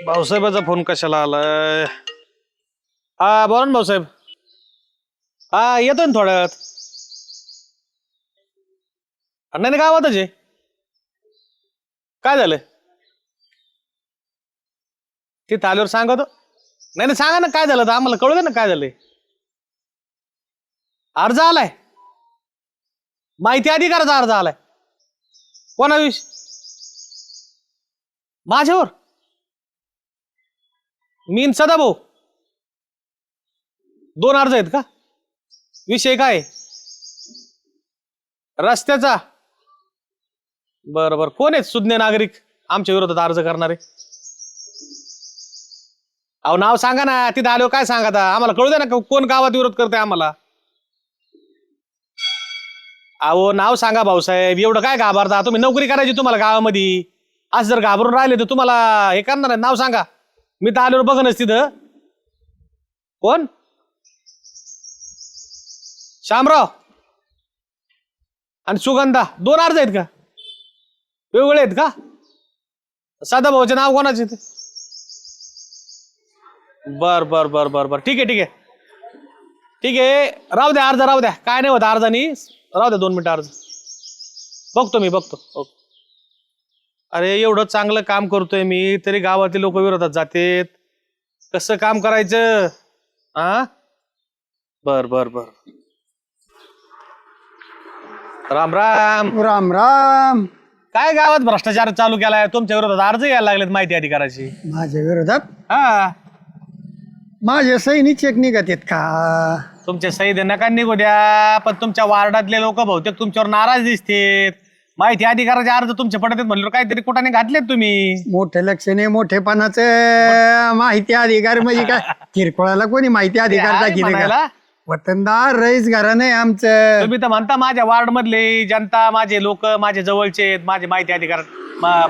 भाऊसाहेबाचा phone कशाला आलाय? हा बोला ना भाऊसाहेब. हा येतो ना थोड्या वेळात. नाही गावातच आहे. काय झालं तिथं आल्यावर सांगतो. नाही सांगा ना काय झालं तर आम्हाला कळू दे ना काय झालंय. अर्ज आलाय, माहिती अधिकाराचा अर्ज आलाय. कोणाविषयी? माझ्यावर? मीन सदाभाऊ दोन अर्ज आहेत का? विषय काय? रस्त्याचा? बरं बरं. कोण आहेत सुज्ञ नागरिक आमच्या विरोधात अर्ज करणारे? अहो नाव सांगा ना. तिथं आलो काय सांगा आता आम्हाला कळू दे ना कोण गावात विरोध करतोय आम्हाला. अहो नाव सांगा भाऊसाहेब. एवढं काय घाबरता तुम्ही? नोकरी करायची तुम्हाला गावामध्ये. असं जर घाबरून राहिले तर तुम्हाला हे करणार आहे. नाव सांगा. मी तर आल्यावर बघनच तिथं. कोण? शामराव आणि सुगंधा दोन अर्ज आहेत का? वेगवेगळे आहेत का? सदाभाऊचे नाव कोणाचे? बर बर बर बर बर ठीक आहे ठीक आहे ठीक आहे. राहू द्या अर्ज राहू द्या. काय नाही होत अर्जानी. राहू द्या 2 मिनिटं अर्ज बघतो मी बघतो. अरे एवढं चांगलं काम करतोय मी तरी गावातील लोक विरोधात जातेत. कसं काम करायचं? हा बर बर बर. राम राम. राम राम. काय गावात भ्रष्टाचार चालू केलाय? तुमच्या विरोधात अर्ज यायला लागलेत माहिती अधिकाराची. माझ्या विरोधात? हा माझे सैनी चेक निघत आहेत का? तुमचे सही नका निघू द्या. पण तुमच्या वार्डातले लोक बहुतेक तुमच्यावर नाराज दिसतेत. माहिती अधिकाराचे अर्ज तुमचे पडत म्हणल्यावर काहीतरी कुठाने घातलेत तुम्ही. मोठे लक्ष नाही मोठेपणाचे. माहिती अधिकार म्हणजे काय? किरकोळाला कोणी माहिती अधिकार दाखिले का? वतनदार रईस घराणं आहे आमचं. तुम्ही तर म्हणता माझ्या वार्ड मधले जनता, माझे लोक, माझे जवळचे, माझे माहिती अधिकार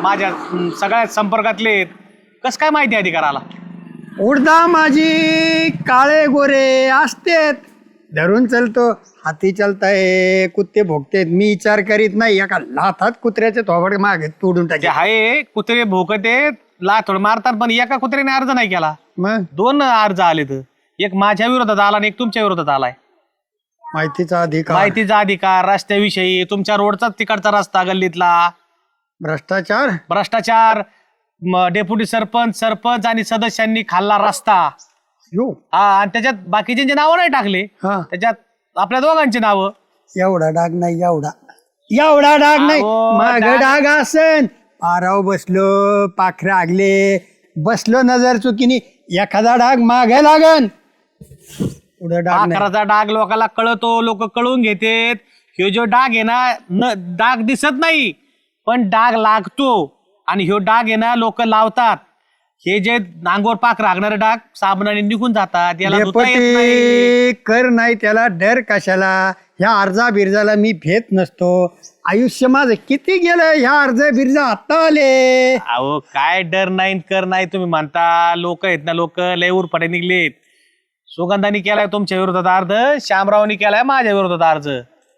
माझ्या सगळ्या संपर्कातले. कस काय माहिती अधिकार आला? उडदा माझी काळे गोरे असतेत. धरून चलतो हाती चालताय कुत्ते भोगतेत. मी विचार करीत नाही. एका लाथात कुत्र्याचे थोबड मागे तोडून टाके. हाय कुत्रे भोकते लाथोड मारतात पण एका कुत्र्याने अर्ज नाही केला. मग 2 अर्ज आलेत. एक माझ्या विरोधात आला आणि एक तुमच्या विरोधात आलाय. माहितीचा अधिकार. माहितीचा अधिकार रस्त्याविषयी. तुमच्या रोडचाच तिकडचा रस्ता गल्लीतला. भ्रष्टाचार. भ्रष्टाचार. डेप्युटी सरपंच आणि सदस्यांनी खाल्ला रस्ता. यो हा आणि त्याच्यात बाकीचे नावं नाही टाकले. हा त्याच्यात आपल्या दोघांची नावं. एवढा डाग नाही. एवढा डाग नाही. अहो, माग डाग असन. पाराव बसलो पाखरे आगले बसलो नजर चुकीनी एखादा डाग मागे लागन. पुढे डाग नाही. आकाराचा डाग लोकांना कळतो. लोक कळून घेतेत. ह्यो जो डाग आहे ना डाग दिसत नाही पण डाग लागतो. आणि ह्यो डाग आहे ना लोक लावतात. हे जे अंगावर पाक रागणारे डाग साबणाने निघून जातात. याला धुता येत नाही. डेपुटी कर नाही त्याला डर कशाला? ह्या अर्जा बिर्जाला मी भेट नसतो. आयुष्य माझं किती गेलं. ह्या अर्जा बिर्जा आता आले. अहो काय डर नाही कर नाही तुम्ही म्हणता. लोक आहेत ना लोक लय उरफाटे निघलेत. सुगंधानी केलाय तुमच्या विरोधात अर्ज. श्यामरावनी केलाय माझ्या विरोधात अर्ज.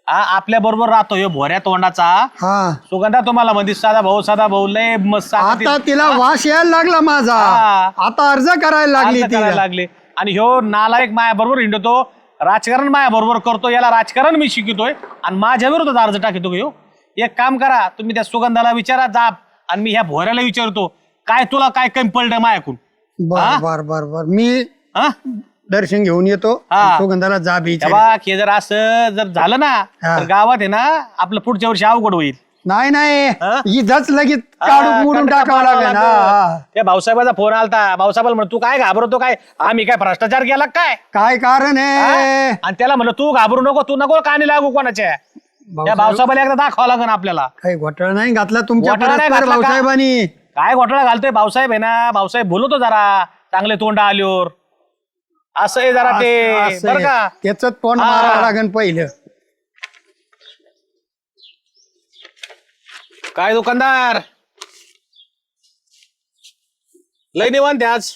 आपल्या बरोबर राहतो ह्यो भोऱ्या तोंडाचा. हा सुगंधा तुम्हाला म्हणते साधा भाऊ लय मस्त. आता तिला वास यायला लागला माझा. हा. आता अर्ज करायला लागली अर्ज करायला ती. लागले. आणि ह्यो नालायक माया बरोबर हिंडतो. राजकारण माया बरोबर करतो. याला राजकारण मी शिकतोय आणि माझ्या विरोधात अर्ज टाकतो ह्यो. एक काम करा तुम्ही त्या सुगंधाला विचारा जाप. आणि मी ह्या भोऱ्याला विचारतो काय तुला काय कमी पडलं मायाकून. बर बर बर बर मी हा दर्शन घेऊन येतो. हा. सुगंधाला जा बीच. हे जर असं जर झालं ना तर गावात आहे ना आपलं पुढच्या वर्षी अवघड होईल. नाही नाही हा? इथंच लगेच काढून मोडून टाकावं लागेल. हा. त्या भाऊसाहेबाचा फोन आलता. भाऊसाहेबाला म्हणतो तू काय घाबरतो काय? आम्ही काय भ्रष्टाचार केला काय? काय कारण आहे? आणि त्याला म्हणलं तू घाबरू नको. तू नको कानी लागू कोणाच्या. त्या भाऊसाहेबाला एकदा दाखवावं लागेल आपल्याला. काही घोटाळा नाही घातला तुमच्या घोटाळा नाही परस्पर घातला का? भाऊसाहेबांनी. काय घोटाळा घालतोय भाऊसाहेब आहे ना. भाऊसाहेब बोलतो जरा चांगले तोंड आल्यावर. असं आहे जरा ते बरं का. त्याच तोंड हा. मारावं लागेल पहिलं. काय दुकानदार लय निवांत आहे आज.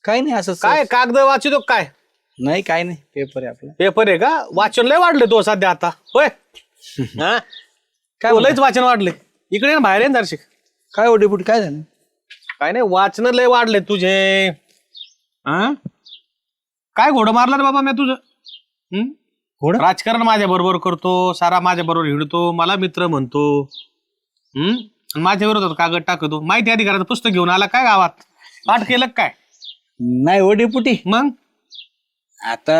काही नाही असं काय कागद वाचितो काय? नाही काय नाही पेपर आहे आपला. पेपर आहे का? वाचन लय वाढले तो सध्या आता. होय हा काय लयच वाचन वाढले. इकडे ना बाहेर आहे ना दर्शक. काय ओढेपुटी काय झालं? काय नाही वाचन लय वाढले तुझे. हा काय घोडं मारलं रे बाबा मी तुझं. हं? घोडं? राजकारण माझ्या बरोबर करतो, सारा माझ्या बरोबर हिंडतो, मला मित्र म्हणतो. माझ्या विरोधात कागद टाकतो. माहिती अधिकाराचं पुस्तक घेऊन आला काय गावात? पाठ केलं का काय? नाही ओ डेपुटी. मग आता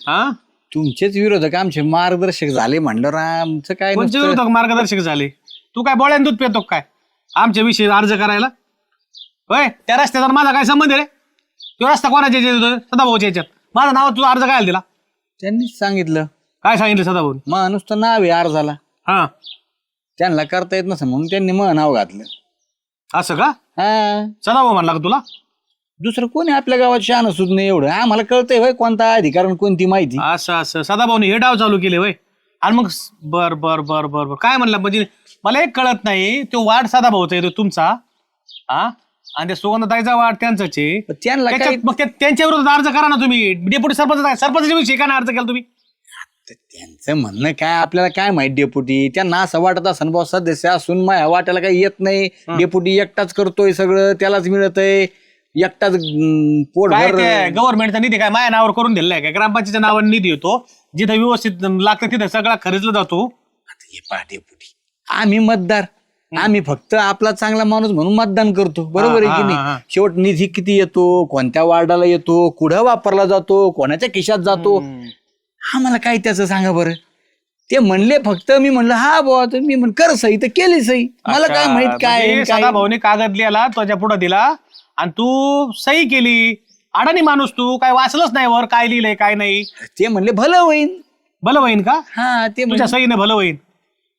हा तुमचेच विरोधक आमचे मार्गदर्शक झाले म्हणलं आमचं काय कोणत्या नसतं. विरोधक मार्गदर्शक झाले? तू काय बोळ्यान दूध पितो काय आमच्या विषयी अर्ज करायला? होय त्या रस्त्याचा माझा काय संबंध आहे रे? तो रस्ता कोणाच्या याच्यात? सदाभाऊच्या याच्यात. माझं नाव तुझा अर्ज काय दिला? त्यांनीच सांगितलं. काय सांगितलं सदाभाऊ? मग नुसतं नाव आहे अर्जाला. हा त्यांना करता येत नसं म्हणून त्यांनी मग नाव घातलं. असं का? हा सदाभाऊ म्हणला का तुला? दुसरं कोणी आपल्या गावात शहाणं सुद्धा नाही एवढं. आम्हाला कळतंय होय कोणता अधिकार आणि कोणती माहिती. असं असं सदाभाऊने हे डाव चालू केले होय. आणि मग बर बर बर बर बर काय म्हणलं म्हणजे मला एक कळत नाही. तो वार्ड सदाभाऊचा येतो तुमचा, हा आणि त्या सुगंधताईचा वार्ड त्यांचाच आहे. पण त्यांना काय त्याच्यात मग त्यांच्या विरोधात अर्ज करा ना तुम्ही. डेप्युटी सरपंचाच्या विषयी का नाही अर्ज केला तुम्ही? त्यांचं म्हणणं काय आपल्याला काय माहित डेपुटी. त्यांना असं वाटत असं बॉस सदस्य असून माझ्या वाट्याला काही येत नाही. डेपुटी एकटाच करतोय सगळं, त्यालाच मिळतंय एकटाच पोट काय भर. ते गव्हर्नमेंटचा निधी काय माझ्या नावावर करून दिलेला आहे काय? ग्रामपंचायतीच्या नावाने निधी येतो, जिथं व्यवस्थित लागतं तिथं सगळा खर्चला जातो. हे पहा डेपुटी, आम्ही मतदार, आम्ही फक्त आपला चांगला माणूस म्हणून मतदान करतो. बरोबर आहे की नाही? शेवट निधी किती येतो, कोणत्या वार्डाला येतो, कुठं वापरला जातो, कोणाच्या खिशात जातो, आम्हाला काय त्याचं सांगा बरं. ते म्हणले फक्त, मी म्हणलं हा बुवा, मी म्हण कर सही तर केली सही. मला काय माहित काय. सदाभाऊने कागद लिहिला तुझ्या पुढे दिला आणि तू सही केली. अडाणी माणूस तू, काय वाचलंच नाही वर काय लिहिलंय काय नाही. ते म्हणले भलं होईन. भलं होईन का? हा ते तुझ्या सहीने भलं होईन.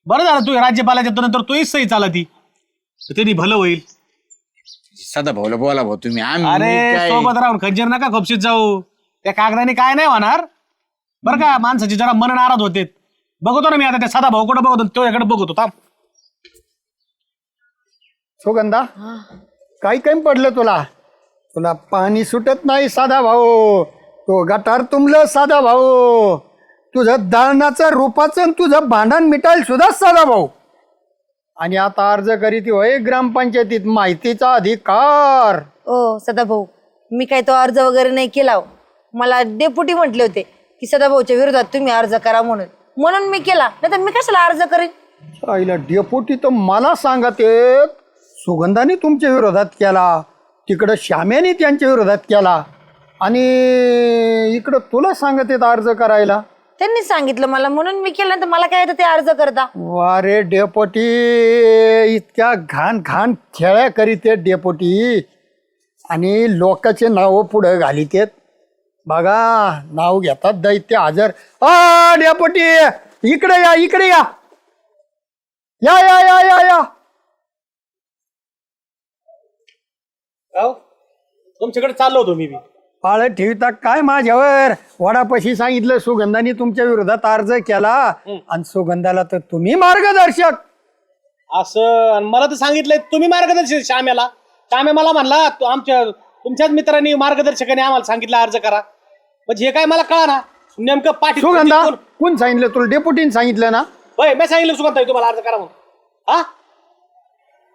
बरं झालं तू राज्यपालाच्या नंतर तोच सही चाला ती, त्यांनी भलं होईल. सदा भाऊला बोला भाऊ तुम्ही. आम्ही अरे काय सोबत राहून खंजीर नका खोपशीत जाऊ. त्या कागदाने काय नाही होणार बरं का. माणसाची जरा मन नाराज होते. बघतो ना मी आता त्या सदा भाऊ कडे बघतो, तुझ्याकडे बघतो. थांब. सुगंधा काही काही पडलं तुला? तुला पाणी सुटत नाही साधा भाऊ. तो गटार तुंबलं साधा भाऊ. तुझं दालनाचं रूपाचं आणि तुझं भांडण मिटाईल सुद्धा साधा भाऊ. आणि आता अर्ज करीत होय ग्रामपंचायतीत माहितीचा अधिकार. ओ सदाभाऊ, मी काय तो अर्ज वगैरे नाही केला हो. मला डेप्युटी म्हटले होते की सदाभाऊच्या विरोधात तुम्ही अर्ज करा म्हणून मी केला. नाही तर मी कशाला अर्ज करेन? आईला डेपुटी तर मला सांगत आहेत सुगंधाने तुमच्या विरोधात केला, तिकडं श्याम्याने त्यांच्या विरोधात केला आणि इकडं तुला सांगत आहेत अर्ज करायला. त्यांनी सांगितलं मला म्हणून मी केलं. तर मला काय येतं ते अर्ज करता? वारे डेपोटी, इतक्या घाण घाण खेळ्या करीत आहेत डेपोटी आणि लोकांचे नाव पुढे घालीत आहेत. बघा नाव घेतात दैत्य हजर. डेपोटी इकडे या, इकडे या, या या या या या. तुमच्याकडे चाललो होतो मी बी. पाळत ठेवता काय माझ्यावर? वडापाशी सांगितलं सुगंधाने तुमच्या विरोधात अर्ज केला आणि सुगंधाला तर तुम्ही मार्गदर्शक. असं आणि मला तर सांगितलंय तुम्ही मार्गदर्शक. श्याम्या मला म्हणला तुमच्याच मित्रांनी मार्गदर्शकाने आम्हाला सांगितलं अर्ज करा. म्हणजे हे काय मला कळा ना नेमकं पाठी. सुगंधा कोण सांगितलं तुला? डेपुटीने सांगितलं ना? होय मी सांगितलं सुगंधा तुम्हाला अर्ज करा म्हणून. हा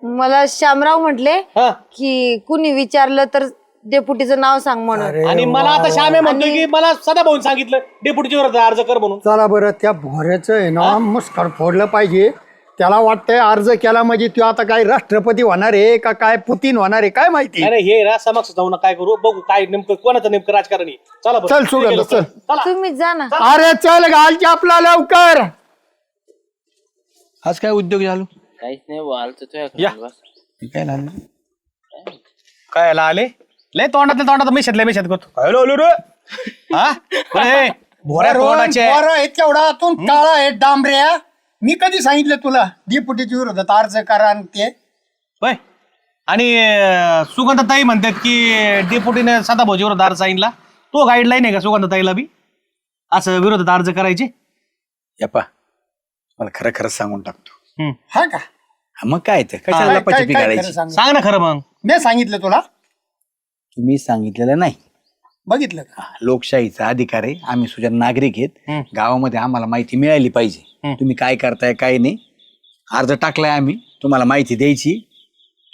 मला श्यामराव म्हटले हा. की कुणी विचारलं तर डेप्युटीचं नाव सांग म्हणून. आणि मला आता श्यामे म्हणतोय की मला सदाभाऊन सांगितलं डेप्युटीच्या विरोधात अर्ज कर म्हणून. चला बरं, त्या भोऱ्याचं आहे ना मुस्कार फोडलं पाहिजे. त्याला वाटतंय अर्ज केला म्हणजे तो आता काय राष्ट्रपती होणार आहे का काय पुतीन होणार आहे काय माहिती. अरे हे ना समक्ष जाऊ ना काय करू बघू काय नेमकं कोणाचं नेमकं राजकारण आहे. चला बरं. चल सुगंधा चल. तुम्ही जा ना. अरे चल घालची आपला लवकर. आज काय उद्योग झालो? काहीच नाही बोलतो या. काय झालं? काय आले लय तोंडात मिशात करतो. हॅलो हॅलो रे हा अरे, भोऱ्या तोंडाचे. तेवढा आतून काळा आहे डांबऱ्या. मी कधी सांगितलं तुला डेपुटीच्या विरोधात अर्ज करा आणि ते? होय आणि सुगंधताई म्हणतात की डेप्युटीने सदाभाऊच्या विरोधात अर्ज सांगितला. तो गाईडलाईन आहे का सुगंधताईला बी असं विरोधात अर्ज करायचे? यापा मला खरं खरं सांगून टाकतो. हा का? हा, मग काय तर कशाला काय- लपाछपी काय- काय करायची? खरं सांग. सांग ना खरं मग. मी सांगितलं तुला? तुम्ही सांगितलेलं नाही. बघितलं का? लोकशाहीचा अधिकार आहे. आम्ही सुद्धा नागरिक आहेत. गावामध्ये आम्हाला माहिती मिळाली पाहिजे. तुम्ही काय करताय काय नाही. अर्ज टाकलाय आम्ही, तुम्हाला माहिती द्यायची.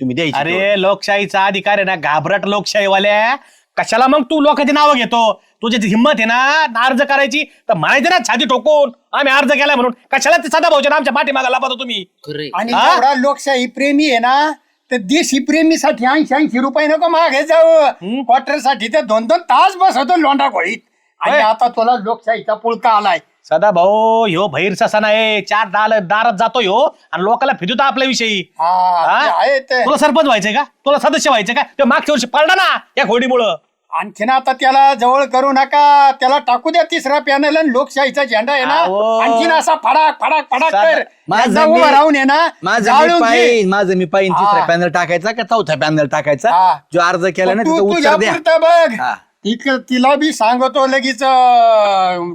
तुम्ही द्यायची तेवढं. अरे लोकशाहीचा अधिकार आहे ना, घाबरट लोकशाहीवाल्या. कशाला मग तू लोकांची नावं घेतो? तुझी हिंमत आहे ना अर्ज करायची तर म्हणायचं ना छाती ठोकून आम्ही अर्ज केलाय म्हणून. कशाला ते सदा भाऊच्या आमच्या पाठीमागा लपतो तुम्ही? आणि हा? एवढा लोकशाही प्रेमी आहे ना, तर देशी प्रेमीसाठी 80 रुपये नको मागे जाऊ. क्वार्टरसाठी ते 2-2 तास बसवतो लोंढा घोळीत. आणि होय. आता तुला लोकशाहीचा पुळका आलाय. सदा भाऊ ह्यो भैर ससा नाही, 4 दारात जातो ह्यो आणि लोकांना फिरतो आपल्याविषयी. हा, ते आहे ते. तुला सरपंच व्हायचंय का? तुला सदस्य व्हायचंय का? ते मागच्या वर्षी पडला ना या घोडीमुळं. आणखीन आता त्याला जवळ करू नका. त्याला टाकू द्या तिसरा पॅनल आणि लोकशाहीचा झेंडा आहे ना, अहो. आणखीन असा फडाक फडाक फडाक कर. माझं एकदा उभं मी- राहून आहे ना, जाळून घे. माझं मी पाहिजे तिसरा हा. पॅनल टाकायचा का चौथा पॅनल टाकायचा हा. जो अर्ज केला ना तू त्याचं तुझ्या उत्तर द्या. पुरतं बघ. हा. तिला बी सांगतो लगेच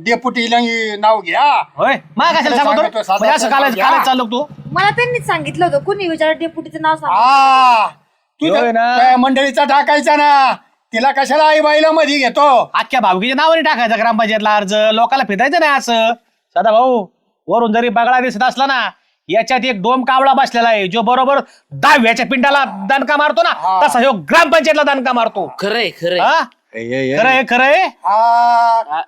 डेप्युटीला नाव घ्या. होय मग कशाला सांगतो रे? सांगतो, साधा म्हणजे असं सांगतो, कालायचं या. चाललो तू. मला त्यांनीच सांगितलं होतं, कुणी विचार डेप्युटीचं नाव सांग. हा, तू होय ना. त्या मंडळीचा टाकायचा ना. तिला कशाला आई बाईला मध्ये घेतो? अख्ख्या भावकीच्या नावाने टाकायचा ग्रामपंचायतला अर्ज. लोकांना फिरायचं नाही असं. सदा भाऊ वरून जरी बगळा दिसत असला ना, याच्यात एक डोम कावळा बसलेला आहे जो बरोबर 10व्याच्या पिंडाला दणका मारतो ना, तसा ह्यो ग्रामपंचायतला दणका मारतो. खरंय खरंय हा? खरंय खरंय. हा,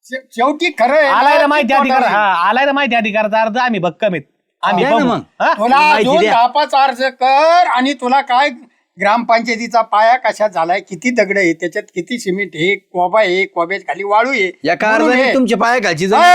शेवटी खरं आहे ना, आलाय ना माहिती ती अधिकार. तोंडाने. हा आलाय ना माहिती अधिकाराचा अर्ज. आम्ही भक्कम आहेत. आम्ही द्या ना बघू. मग. हा? तुला माहिती अजून द्या. 10-5 अर्ज कर. आणि तुला काय ग्रामपंचायतीचा पाया कशा झालाय, किती दगड आहे त्याच्यात, किती सिमेंट आहे, कोबा आहे, कोब्याच्या खाली वाळू आहे, एका मुरुम अर्जाने आहे. तुमच्या पाया घालची ए, तुम्ही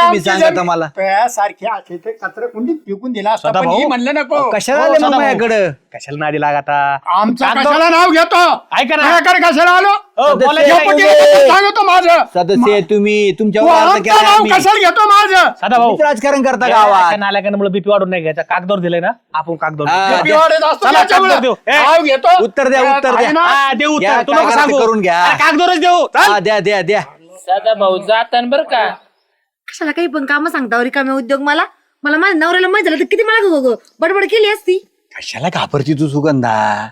आमची सांगा जमीन- मला तुझ्यासारखे असे ते कचरा कुंडीत फेकून दिला असता, सदा पण भाऊ. ही म्हणलं नको. कशाला हो, आले सदा मग भाऊ. माझ्याकडं कशाला नादी लाग आता? आमचं कागदो- कशाला नाव घेतो? ऐका ना. माझ्याकडे कशाला आलो? हो, सदस्य बोलायचं आहे. नाही. डेप्युटी सांगतो माझं. सदस्य आहे तुम्ही तुमच्या तू आमचं नाव कशाला घेतो माझं? सदा भाऊ राजकारण करता गावात नाल्याकांमुळे बीपी वाढून नाही घ्यायचा. कागदावर दिलंय ना आपण कागदावर हा. देऊ. BP वाढत असतो चला, त्याच्यामुळं. कागदावर देऊ. ए, नाव घेतो. उत्तर द्या, उत्तर द्या. आहे ना? हा, देऊ घ्या, उत्तर. तू नको काय सांगू. करायचं करून घ्या. अरे, कागदावरच देऊ. चल. हा, द्या द्या द्या साधा भाऊ जातान बर का. कशाला काही पण कामं सांगता रिकामे उद्योग. मला मला माझ्या नवऱ्याला माहित झालं तर किती मला बडबड केली असती. कशाला घाबरती तू सुगंधा?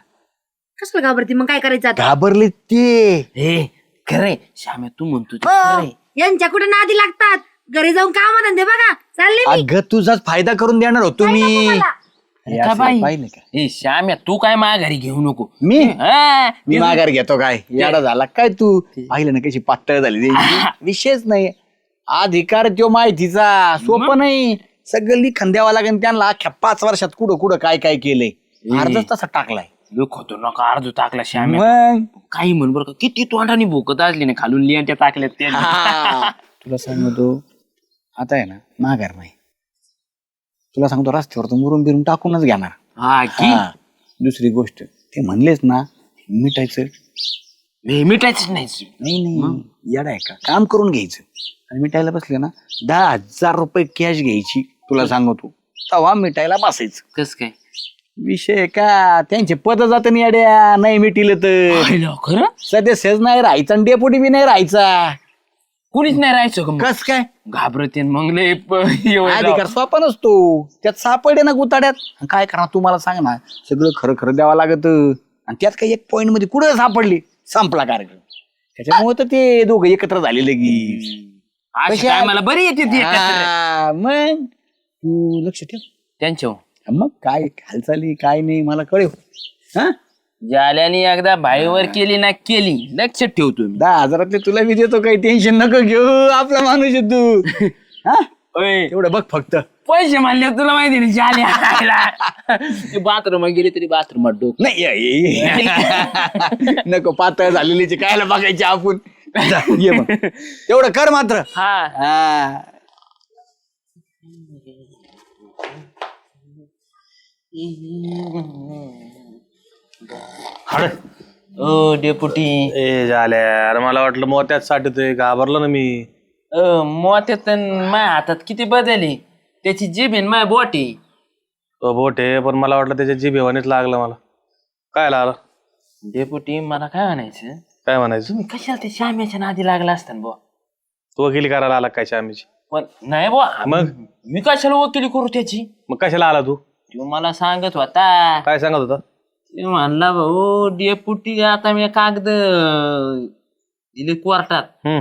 कशाला घाबरती मग? काय करायचं आता? घाबरले ते हे खरंय श्याम्या तू म्हणतो ते खरंय. यांच्या कुठे नादी लागतात. घरी जाऊन काम धंदे बघा. चालले मी. अगं तुझाच फायदा करून देणार होतो मी मला. हे का असं बाई? पाहिलं का? ए श्याम्या तू काय माझ्या घरी घेऊ नको. मी हा, मी माघार घेतो काय याडा झाला काय तू पाहिलं ना कशी पातळ झाली त्यांची. विषयच नाही. अधिकार तो माहितीचा सोपं नाही. सगळं लिखन द्यावं लागेल त्यांना. अख्ख्या 5 वर्षात कुठं कुठं काय काय केलंय अर्धच तसा टाकलाय. लोक होतो नका अर्ज टाकला श्याम्या. मग काही म्हण बरं का किती तोंडाने भोकत असली ना खालून लियांच्या टाकल्यात ते. हा. तुला सांगतो आता आहे ना माघार नाही. तुला सांगतो रस्त्यावर तो मुरुम बिरून टाकूनच घेणार. हा की हा. दुसरी गोष्ट ते म्हणलेच ना मिटायचं हे मिठायच नाही. नाही नाही येडा आहे का? काम करून घ्यायचं आणि मिटायला बसले ना 10,000 रुपये कॅश घ्यायची. तुला सांगतो तेव्हा मिटायला बसायचं. कस काय विषय का त्यांचे पद जात नाही येड्या. नाही मिटिल तर पाहिलं खरं सदस्यच नाही राहायचा आणि डेपुटी बी नाही राहायचा. कुणीच नाही राहायचं का मग? कस काय? घाबरते मग लय अधिकार सोपा नसतो. त्यात सापडे ना गुताड्यात. काय करणार तुम्हाला सांग ना. सगळं खरं खरं द्यावं लागत आणि त्यात काही एक पॉइंट मध्ये कुठं सापडली संपला कार्यक्रम. त्याच्यामुळे तर ते दोघं एकत्र झाले लगेच. काय मला बरी येते ती एकत्र. हा, मग तू लक्ष ठेव. त्यांच्या मग काय हालचाली काय नाही मला कळेल. हा जाल्याने एकदा भाईवर केली ना केली लक्षात ठेवतो मी. 10,000 तुला मी देतो. काही टेन्शन नको घेऊ. आपला माणूस आहे तू. हा ओय, तेवढं बघ फक्त. पैसे म्हणले तुला माहिती नाही जाल्या बाथरूम गेली तरी बाथरूमात डोक नाही नको पातळ झालेली कायला बघायची आपण. जा, ये मग तेवढं कर मात्र. हा. हा ओ डेपुटी ए झाल्या. अरे मला वाटलं मोत्यात साठतोय. घाबरलो ना मी. मोत्यात माझ्या हातात किती बदलली. त्याची जीभ आहे माझ्या बोट आहे. तो बोट आहे पण मला वाटलं त्याच्या जिभेवानीच लागलं मला. काय लागलं? डेपुटी मला काय म्हणायचं काय म्हणायचं? तुम्ही कशाला ते श्याम्याच्या नादी लागला असता बुवा. तू वकिली करायला आला काय आम्हीची? पण नाही बुवा मग? मी कशाला वकिली करू त्याची. मग कशाला आला तू? तो मला सांगत होता. काय सांगत होता? ते म्हणला भाऊ डेपुटी आता मी कागद दिले कोर्टात हम्म.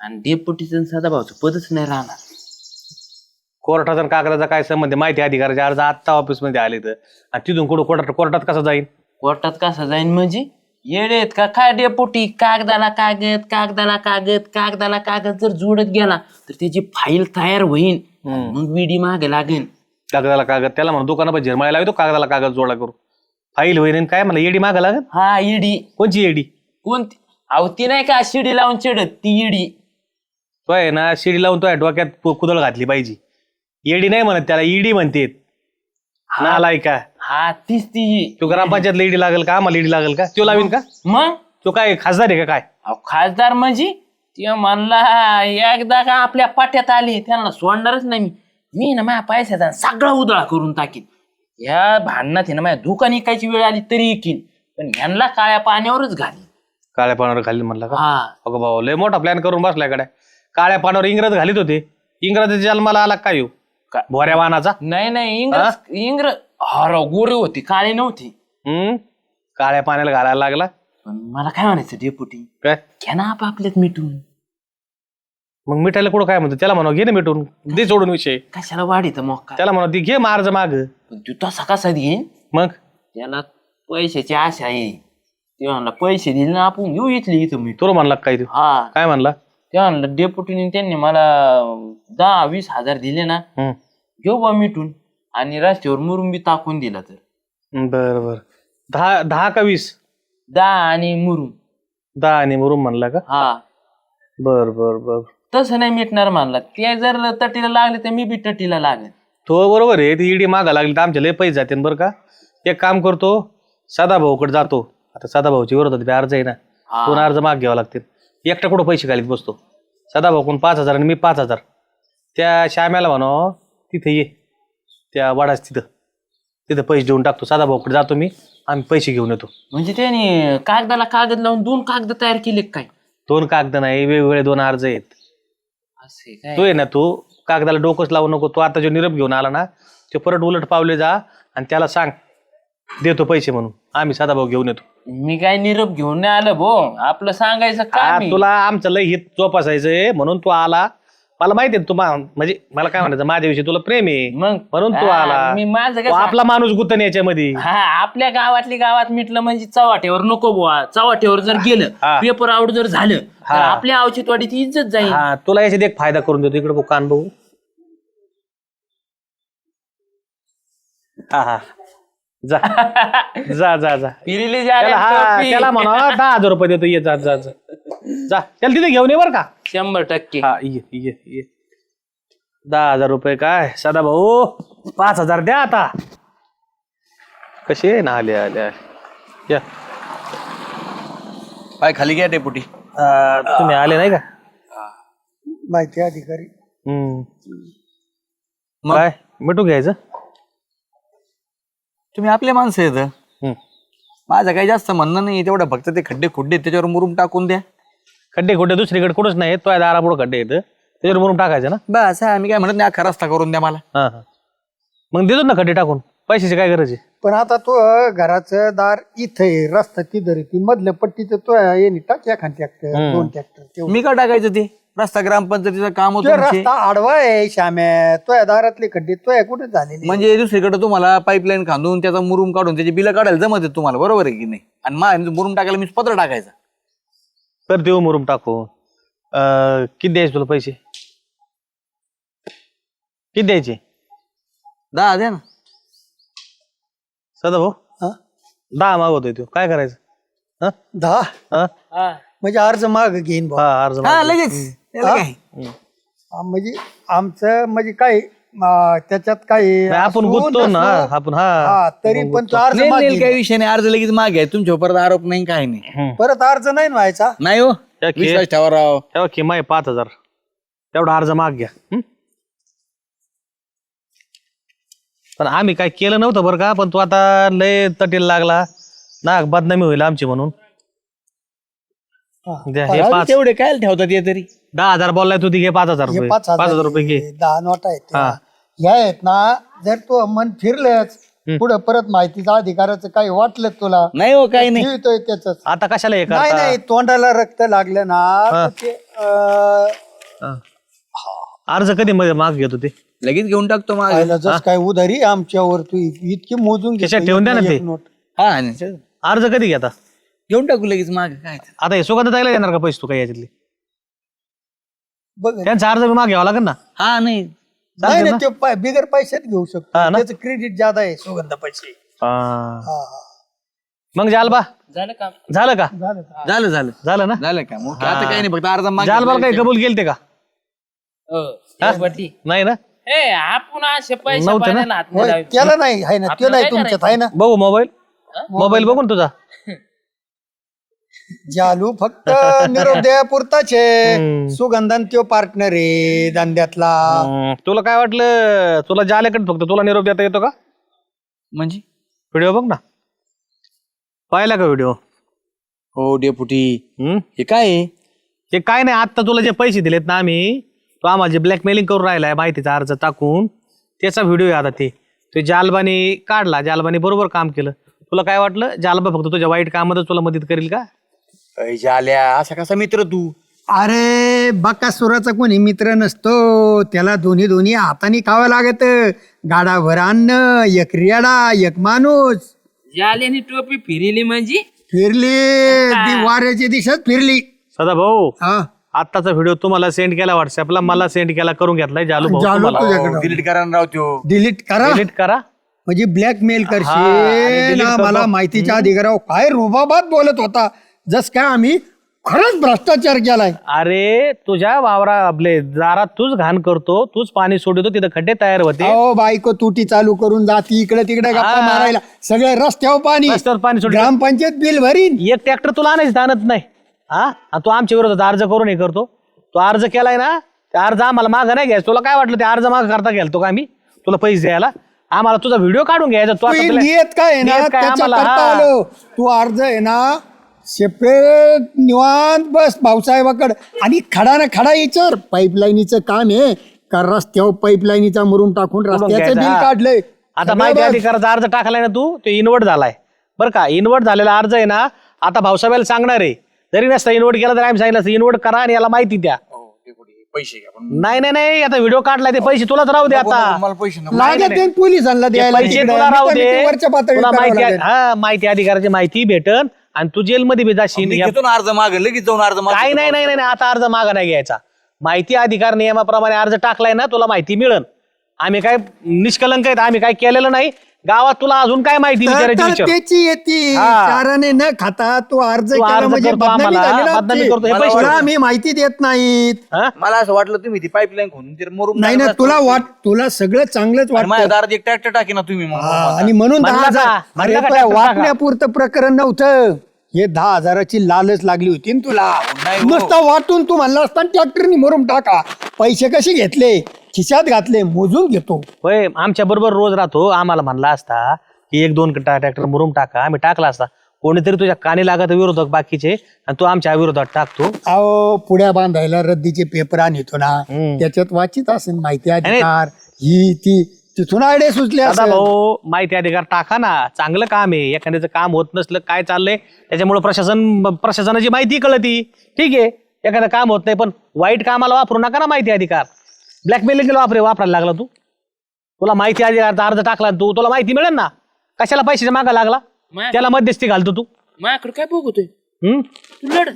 आणि डेपुटीचं सदा भाऊचं पदच नाही राहणार. कोर्टाचा आणि कागदाचा काय संबंध आहे? माहिती अधिकाराचे अर्ज आत्ता ऑफिसमध्ये आले तर आणि तिथून कुठं कोर्टात कसं जाईल? कोर्टात कसं जाईन म्हणजे येडेत का काय डेपुटी? कागदाला कागद कागदाला कागद कागदाला कागद जर जोडत गेला तर त्याची फाईल तयार होईल मग विडी मागे लागेल. कागदाला कागद त्याला म्हणून दुकानात झिरमाळा लावतो कागदाला कागद जोडा करू फाईल होईल आणि काय मला येडी मागा लागेल? हा इडी. कोणची येडी? कोणती? अहो ती नाही का शिडी लावून चिडत ती इडी. तो आहे ना शिडी लावून तो डोक्यात कुदळ घातली पाहिजे. येडी नाही म्हणत त्याला ईडी म्हणते. नालाय का? हा तीच ती. तो ग्रामपंचायतला ईडी लागेल का? आम्हाला ईडी लागेल का? तो लावीन का? मग तो काय खासदार आहे का काय? अहो खासदार म्हणजे ते म्हणला एकदा का आपल्या पाट्यात आली त्यांना सोडणारच नाही मी ना माझ्या पैशाचा सगळा उधळा करून टाकीन. या भांडणात आहे ना माझ्या दुकान इकायची वेळ आली तरी इकीन पण ह्यांना काळ्या पाण्यावरच घाली. काळ्या पाण्यावर घाली म्हणला का? हा अगं भाऊ लय मोठा प्लॅन करून बसलाय कडे. काळ्या पाण्यावर इंग्रज घालीत होते. इंग्रजाच्या जन्माला आला काय येऊ भोऱ्या वाहनाचा? नाही इंग्रज हर गोरे होती काळे नव्हती. काळ्या पाण्याला घालायला लागला. पण मला काय म्हणायचं डेपुटी काय घ्या ना आपापल्यात मिटून. मग मिठायला कुठं काय म्हणतो? त्याला म्हणा घे ना मिटून दे सोडून विषय. कशाला वाढीत मग काय त्याला म्हणा ती घे मार्ज माग. तू तसा कसा देईन? मग त्याला पैशाची आशा आहे. ते म्हणला पैसे दिले ना आपण घेऊ इथली इथं मी. तुला म्हणला काय तू? हा काय म्हणला? ते म्हणलं डेपुटीने त्यांनी मला 10-20 हजार दिले ना घेऊ बा मिटून आणि रस्त्यावर मुरुंबी टाकून दिला तर. बर बर 10 का 20? 10 आणि मुरुम. 10 आणि मुरुम म्हणला का? हा बर बर बर. तसं नाही मिटणार म्हणला. ते जर तटीला लागले तर मी बी तटीला लागेल. तो बरोबर आहे. ती ईडी मागा लागली तर आमचे लय पैसे जाते बरं का. एक काम करतो सदाभाऊकडे जातो. आता सदाभाऊची विरोधात बी अर्ज आहे ना. 2 अर्ज माग घ्यावं लागतील. एकटा कुठं पैसे घालीत बसतो. सदाभाऊकडून 5,000 आणि मी 5,000. त्या श्याम्याला म्हणा तिथे ये त्या वाडाच तिथं पैसे देऊन टाकतो. सदाभाऊकडे जातो मी आम्ही पैसे घेऊन येतो. म्हणजे त्याने कागदाला कागद लावून 2 कागद तयार केले काय? 2 कागद नाही वेगवेगळे 2 अर्ज आहेत. असे काय? तू आहे ना तू कागदाला डोकंच लावू नको. तो आता जो निरोप घेऊन आला ना ते परत उलट पावले जा आणि त्याला सांग देतो पैसे म्हणून. आम्ही सदाभाऊ घेऊन येतो. मी काय निरोप घेऊन नाही आलं भो. आपलं सांगायचं काय? तुला आमचं लय हित जोपासायचंय म्हणून तू आला. मला माहिती आहे तुम्हाला म्हणजे मला काय म्हणायचं माझ्याविषयी तुला प्रेम आहे मग म्हणून तू आला. मी माझं तू आपला माणूस गुतन याच्यामध्ये. हा आपल्या गावातली गावात मिटलं म्हणजे चव्हाट्यावर नको बुवा. चव्हाट्यावर जर गेलं पेपर आउट जर झालं तर आपल्या अवचितवाडीची इज्जत जाईल. हा तुला याच्यात एक फायदा करून देतो. इकडे कान बघू. हा हा जा जा जा जा पिरिली त्याला म्हणा 10,000 रुपये देतो. ये जा जा जा जा त्याला तिथे घेऊन ये बरं का. 100%. हा ये 10,000 रुपये काय सदा भाऊ 5,000 द्या आता. कसे ना आले या पाय खाली घ्या डेपुटी. तुम्ही आले नाही का? माहिती अधिकारी काय मिठू घ्यायचं? तुम्ही आपले माणसं आहेत. माझं काही जास्त म्हणणं नाही. तेवढं फक्त ते खड्डे खुड्डे त्याच्यावर मुरुम टाकून द्या. खड्डे खुड्डे दुसरीकडे कुठंच नाही. तो दारापुढं खड्डे येतं त्याच्यावर म्हणून टाकायचं ना. बस आम्ही काय म्हणत नाही. अख्खा रस्ता करून द्या मला. हा हा मग देतो ना खड्डे टाकून. पैशाची काय गरज आहे? पण आता तो घराचं दार इथे रस्ता तिथं रे ती मधल्या पट्टीचं तो येणे टाक एखाद ट्रॅक्टर 2 ट्रॅक्टर. मी का टाकायचं ते? रस्ता ग्रामपंचायतीचं काम होतं म्हणजे. रस्ता आडवा आहे श्याम्या. तो दारातले खड्डे तो कुठे झालेले? म्हणजे दुसरीकडे तुम्हाला पाईपलाईन खांदून त्याचा मुरुम काढून त्याची बिलं काढायला जमत आहे तुम्हाला. बरोबर आहे की नाही? आणि मुरुम टाकायला मी पत्र टाकायचं. तर देऊ मुरुम टाकू. किती द्यायचे तुला पैसे? किती द्यायचे? 10 द्या ना. सदा भाऊ 10 मागवतोय तू काय करायचं? 10 हा म्हणजे अर्ज माग घेईन बुवा. हा अर्ज हा लगेच त्याला काय? म्हणजे आमचं म्हणजे काय त्याच्यात काय नाही, आपण गुंततो ना आपण. हा तरी पण तो अर्ज नाही, माग नाही, घेईन. काही विषय नाही. अर्ज लगेच मागे आहे. तुमच्या परत आरोप नाही काही नाही. परत अर्ज नाही ना व्हायचा. नाही हो त्या विश्वास ठेवा राव. तेव्हा किमाय 5,000 तेवढा अर्ज माग घ्या. पण आम्ही काय केलं नव्हतं बरं का. पण तू आता लय तटीला लागला ना बदनामी होईल आमची म्हणून. द्या, हे अर्ज 5 तेवढे काय ठेवता ते तरी? 10,000 बोललाय तू ती घे 5,000 हे रुपये. 5,000 5,000 रुपये घे. 10 नोटा आहेत ह्या आहेत ना. जर तू मन फिरलंच पुढे परत माहितीचा अधिकाराचं काही वाटलं तुला नाही हो काही नाही. ठेवतोय त्याच. आता कशाला हे नाही करता? नाही तोंडाला रक्त लागलं ना तर ते अर्ज कधी मध्ये माग घेतो ते? लगेच घेऊन टाकतो मग पाहिलं जस काय उधारी आमच्यावर तू इतकी मोजून घे. खिशात ठेवून द्या ना ते. एक नोट. हा आणि अर्ज कधी घेता घेऊन टाकू लगेच माग काय ते. आता हे सुगंध ताईला देणार का पैसे तू काही याच्यातले बघ त्यांचा अर्ज मागे घ्यावा लागेल ना हा नाही नाही ना ते बिगर पैशात घेऊ शकतो हा ना? त्याचं क्रेडिट ज्यादा आहे सुगंध पैसे. मग जालबा झालं का झालं का झालं झालं झालं ना झालं का मग आता काही नाही फक्त अर्धा मागे जालबाला काही कबूल केलते का डेपुटी नाही ना ए आपण असे पैसे नव्हतं ना? पाण्याला हात नाही होय, लावायचे. त्याला नाही आहे ना ते आपलं नाही काय तुमच्यात आहे ना. बघू मोबाईल बघू ना तुझा जालू फक्त निरोप द्यापुरताच आहे. सुगंधान त्यो पार्टनर आहे धंद्यातला. तुला काय वाटलं तुला जाल्याकडे फक्त तुला निरोप देता येतो का म्हणजे व्हिडिओ बघ ना पाहिला का व्हिडिओ हो डेपुटी हे काय आहे? ते काय नाही आता तुला जे पैसे दिलेत ना आम्ही तो आम्हाला जे ब्लॅकमेलिंग करून राहिलाय माहितीचा अर्ज टाकून त्याचा व्हिडिओ आहे आता ते जालबाने काढला जालबाने बरोबर काम केलं तुला काय वाटलं जालबा फक्त तुझ्या वाईट कामातच तुला मदत करेल का अय झाल्या असा कसा मित्र तू अरे बकासुराचा कोणी मित्र नसतो त्याला दोन्ही दोन्ही हाताने खावं लागत. गाडाभर अन्न एक रेडा एक माणूस जाल्याने टोपी फिरिली म्हणजे फिरली ती वाऱ्याची दिशेत फिरली. सदा भाऊ हा आत्ताचा व्हिडिओ तुम्हाला सेंड केला व्हॉट्सअपला मला सेंड केला करून घेतलाय जालू भाऊ जालू तुम्हाला तुझ्याकडे डिलीट करा ना राव त्यो डिलीट करा डिलीट करा म्हणजे ब्लॅकमेल आणि करशील delete ना करतो. मला माहितीच्या अधिकारावर काय रुबाबात बोलत होता जस काय आम्ही खरंच भ्रष्टाचार केलाय. अरे तुझ्या वावरा आपले दारात तूच घाण करतो तूच पाणी सोडतो तिथं खड्डे तयार होते अहो बायको तुटी चालू करून जाती इकडे तिकडे गप्पा मारायला सगळे रस्त्यावर पाणी रस्त्यावर पाणी सोडतं. ग्रामपंचायत बिल भरीन. एक ट्रॅक्टर तुला आणायचं आणत नाही हा आणि तू आमच्या विरोधात अर्ज करून हे करतो तो अर्ज केलाय ना ते अर्ज आम्हाला मागं नाही घ्यायचं तुला काय वाटलं ते अर्ज मागं करता गेलतो का आम्ही तुला पैसे द्यायला आम्हाला तुझा व्हिडिओ काढून घ्यायचा तू आता तू तुला- नियत काय आहे ना नियत काय त्याच्या आम्हाला, करता हा. आलो तू अर्ज आहे ना सेपरेट निवांत बस भाऊसाहेबाकडे आणि खडा ना खडा विचार पाईपलाईनीचं काम आहे का रस्त्यावर पाईपलाईनीचा मुरुम टाकून रस्त्याचं घ्यायचं, बिल हा. काढलंय आता माहिती अधिकाराचा अर्ज टाकलाय ना तू ते इन्व्हर्ट झालाय बरं का इन्व्हर्ट झालेला अर्ज आहे ना आता भाऊसाहेबाला सांगणार आहे जरी नसता इन्व्हर्ट केला तर आम्ही सांगितलं इन्व्हर्ट करा आणि याला माहिती द्या पैसे घ्या पण नाही नाही नाही आता व्हिडिओ काढलाय ते पैसे तुलाच राहू दे आता मला पैसे नको लागत आहे पोलिसांना ते द्यायला पैसे तिकडे. तुला राहू नाही तर दे मी ते वरच्या पातळीवर तुला करावं माहिती लागेल. हा माहिती अधिकाराची माहिती भेटन आणि तू जेलमध्ये बी जाशील मी या- घेतो ना अर्ज माग लगेच जाऊन अर्ज माग काही नाही नाही नाही नाही, आता अर्ज मागा नाही घ्यायचा माहिती अधिकार नियमाप्रमाणे अर्ज टाकलाय ना तुला माहिती मिळन आम्ही काय निष्कलंक आहेत आम्ही काय केलेलं नाही गावात तुला अजून काय माहिती विचारायची तर विचार त्याची येते हा. चाराने न खाता तू अर्ज तू केला अर्ज म्हणजे करतो बदनामी आम्हाला, झाली ना बदनामी आमची. करतो, हे पैसे तुला देतो. आम्ही माहिती देत नाहीत. हा? मला असं वाटलं तुम्ही ती पाईपलाईन खोलून ते मरून नाही ना तुला सगळं चांगलंच माझ्या वाटतं दारात एक ट्रॅक्टर टाकी ना तुम्ही मग. हा, आणि म्हणून म्हणलं 10,000 का? अरे म्हणलं का तुला ट्रॅक्टर टाका? वाटण्यापुरतं प्रकरण नव्हतं हे 10,000ची लालच लागली होती ना तुला नाही हो. नुसतं वाटून तू म्हणला असता ट्रॅक्टरनी मरून टाका पैसे कसे घेतले खिशात घातले मोजून घेतो. होय आमच्या बरोबर रोज राहतो आम्हाला म्हणला असता की 1-2 ट्रॅक्टर मुरुम टाका आम्ही टाकला असता कोणीतरी तुझ्या कानी लागत विरोधक बाकीचे आणि तू आमच्या विरोधात टाकतो अहो पुढ्या बांधायला रद्दीचे पेपर आणतो ना त्याच्यात वाचित असेल माहिती अधिकार ही ती तिथून आयडिया सुचले दादा असेल. भाऊ माहिती अधिकार टाका ना चांगलं काम आहे एखाद्याचं काम होत नसलं काय चाललंय त्याच्यामुळे प्रशासनाची माहिती कळती ठीक आहे एखादं काम होत नाही पण वाईट कामाला वापरू नका ना माहिती अधिकार ब्लॅकमेलिंग वापरायला लागला तू तुला माहिती अधिकारचा अर्ज टाकला तू तुला माहिती मिळेल ना कशाला पैशाच्या मागा लागला त्याला मध्यस्थी घालतो तू माझ्याकडे काय बघतोय हम्म तू लढ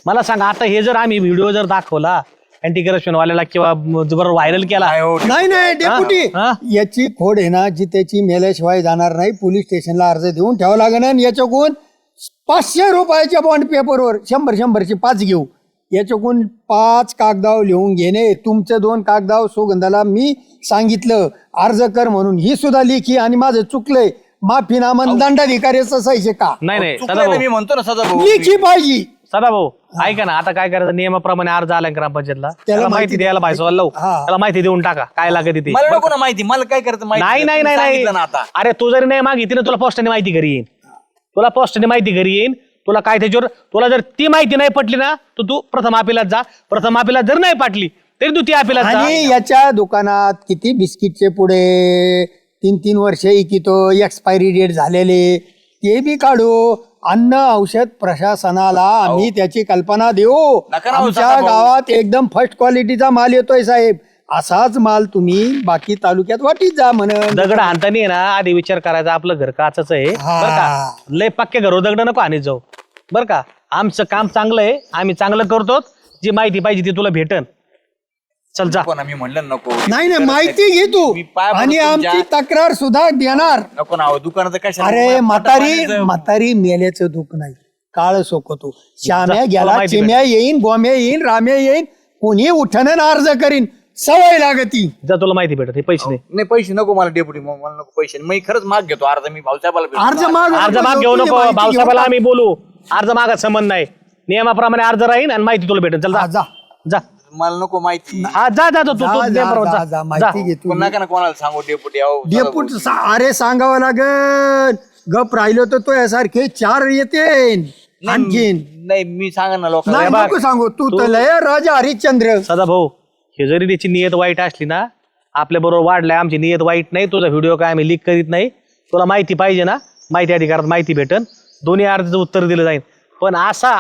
मला सांग आता हे जर आम्ही व्हिडिओ जर दाखवला अँटी करप्शन वाल्याला किंवा जर व्हायरल केला नाही नाही डेप्युटी हा? याची खोड आहे ना जी त्याची मेल्याशिवाय जाणार नाही पोलीस स्टेशनला अर्ज देऊन ठेवा लागेल आणि याच्याकडून 500 रुपयाच्या बॉन्ड पेपरवर 100ची 5 घेऊ याच्याकडून 5 कागदाव लिहून घेणे तुमचे 2 कागदाव सुगंधाला मी सांगितलं अर्ज कर म्हणून ही सुद्धा लेखी आणि माझं चुकलंय माफीनामा दंडाधिकाऱ्याचं सहीचे का नाही नाही चुकलं सदा ना, भाऊ मी म्हणतो ना सदा भाऊ लेखी पाहिजे. सदा भाऊ ऐका ना आता काय करायचं नियमाप्रमाणे अर्ज आलाय ग्रामपंचायतला त्याला माहिती द्यायला भाई लावू हा. त्याला माहिती देऊन टाका काय लागत ती मला नको ना माहिती मला काय करायचं माहिती नाही नाही तुम्ही नाही नाही सांगितलं ना आता अरे तू जरी नाही मागितली ना तुला पोस्टाने माहिती घरी येईन तुला पोस्टाने माहिती घरी येईन तुला काय त्याच्यावर तुला जर ती माहिती नाही पटली ना तर तू प्रथम अपिलात जा प्रथम अपिलात जर नाही पटली तरी तू ती अपिलात जा आणि याच्या दुकानात किती बिस्किटचे पुढे 3-3 वर्ष इकितो एक्सपायरी डेट झालेले ते बी काढू अन्न औषध प्रशासनाला आम्ही त्याची कल्पना देऊ नका ना हो आमच्या सदाभाऊ. गावात एकदम फर्स्ट क्वालिटीचा माल येतोय साहेब असाच माल तुम्ही बाकी तालुक्यात वाटीत जा म्हणून. दगड हाणताना आहे ना आधी विचार करायचा आपलं घर काचच आहे बरं का. लय पक्के घर दगड नको आणत जाऊ बरं का. आमचं काम चांगलं आहे, आम्ही चांगलं करतो. जी माहिती पाहिजे ती तुला भेटन. चल जा. नको ना, मी म्हणलं नको. नाही नाही माहिती घे तू मी पाय पडतो आणि तुमच्या. आमची तक्रार सुद्धा देणार. नको ना, दुकानाचं कशा अरे म्हातारी मेल्याचं दुःख नाही, काळ सोकतो. श्याम्या जा, गेला, मला माहिती चिम्या येईन, गोम्या येईन, राम्या येईन, कोणी उठणं अर्ज करीन. सवय लागती. जा तुला माहिती भेटत. हे पैसे नाही. नाही पैसे नको मला डेपुटी, मला नको पैसे. मी खरंच माग घेतो अर्ज. मी भाऊसाहेबाला भेटतो. अर्ज माग अर्ज माग घेऊ नको भाऊसाहेबाला आम्ही बोलू. अर्ज मागात संबंध नाही. नियमाप्रमाणे अर्ज राहील आणि माहिती तुला भेटेल. चल हा, जा जा जा. मला नको माहिती. हा जा जा तू जा, तू जा, दे बरोबर, जा, जा. जा, जा. माहिती घे तू. नका ना कोणाला सांगू डेपुटी. डेपूट अरे सांगावं लागल. गप राहिलो तर तो यासारखे 4 येते आणखीन. नाही मी सांगा ना लोकांना. नाही नको सांगू तू तर लय राजा हरिश्चंद्र. सदा भाऊ हे जरी त्याची नियत वाईट असली ना, आपल्या बरोबर वाढलाय. आमची नियत वाईट नाही. तुझा व्हिडिओ काय आम्ही लीक करीत नाही. तुला माहिती पाहिजे ना, माहिती अधिकारात माहिती भेटन. दोन्ही अर्जाचं उत्तर दिलं जाईल. पण असा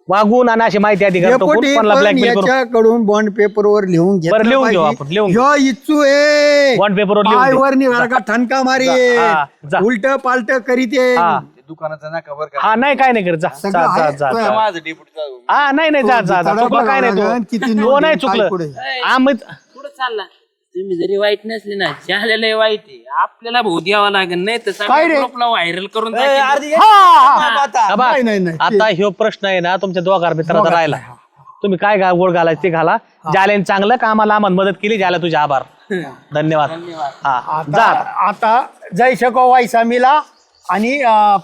वागून आणि अशी माहिती अधिकार डेपुटी पण याच्याकडून बॉन्ड पेपरवर लिहून घेतलं बरं, लिहून घेऊ पाहिजे. आपण, लिहून घेऊ. ह्यो इच्छू आहे बॉन्ड पेपरवर लिहून घेऊ. पायवर निघाला का ठणका मारी हा, जा. उलट पालट करीत ये. हा दुकानाचं नका बरं का. हा नाही काय नाही करत. जा सगळं जा जा आहे. जा, तो जा. माझं डेपुटी. हा नाही नाही जा जा जा. चुकलं काय नाही किती तू नोंदी, नाही काय चुकलं. पुढे. आम्ही कुठं चालला तुम्ही? जरी वाईट नसले ना, ज्याला वाईट आहे आपल्याला भाऊ द्यावा लागेल. नाही तर काय रे? सगळ्या व्हायरल करून टाकेल. हा बा, नाही, नाही, नाही. आता ह्यो प्रश्न आहे ना तुमच्या दोघा मित्राचा राहिला. तुम्ही काय गोड घालायचं ते घाला. ज्याला चांगलं कामाला आम्हाला मदत केली, ज्याला तुझे आभार. धन्यवाद. हा जा. आता जय शको वायसा मिला आणि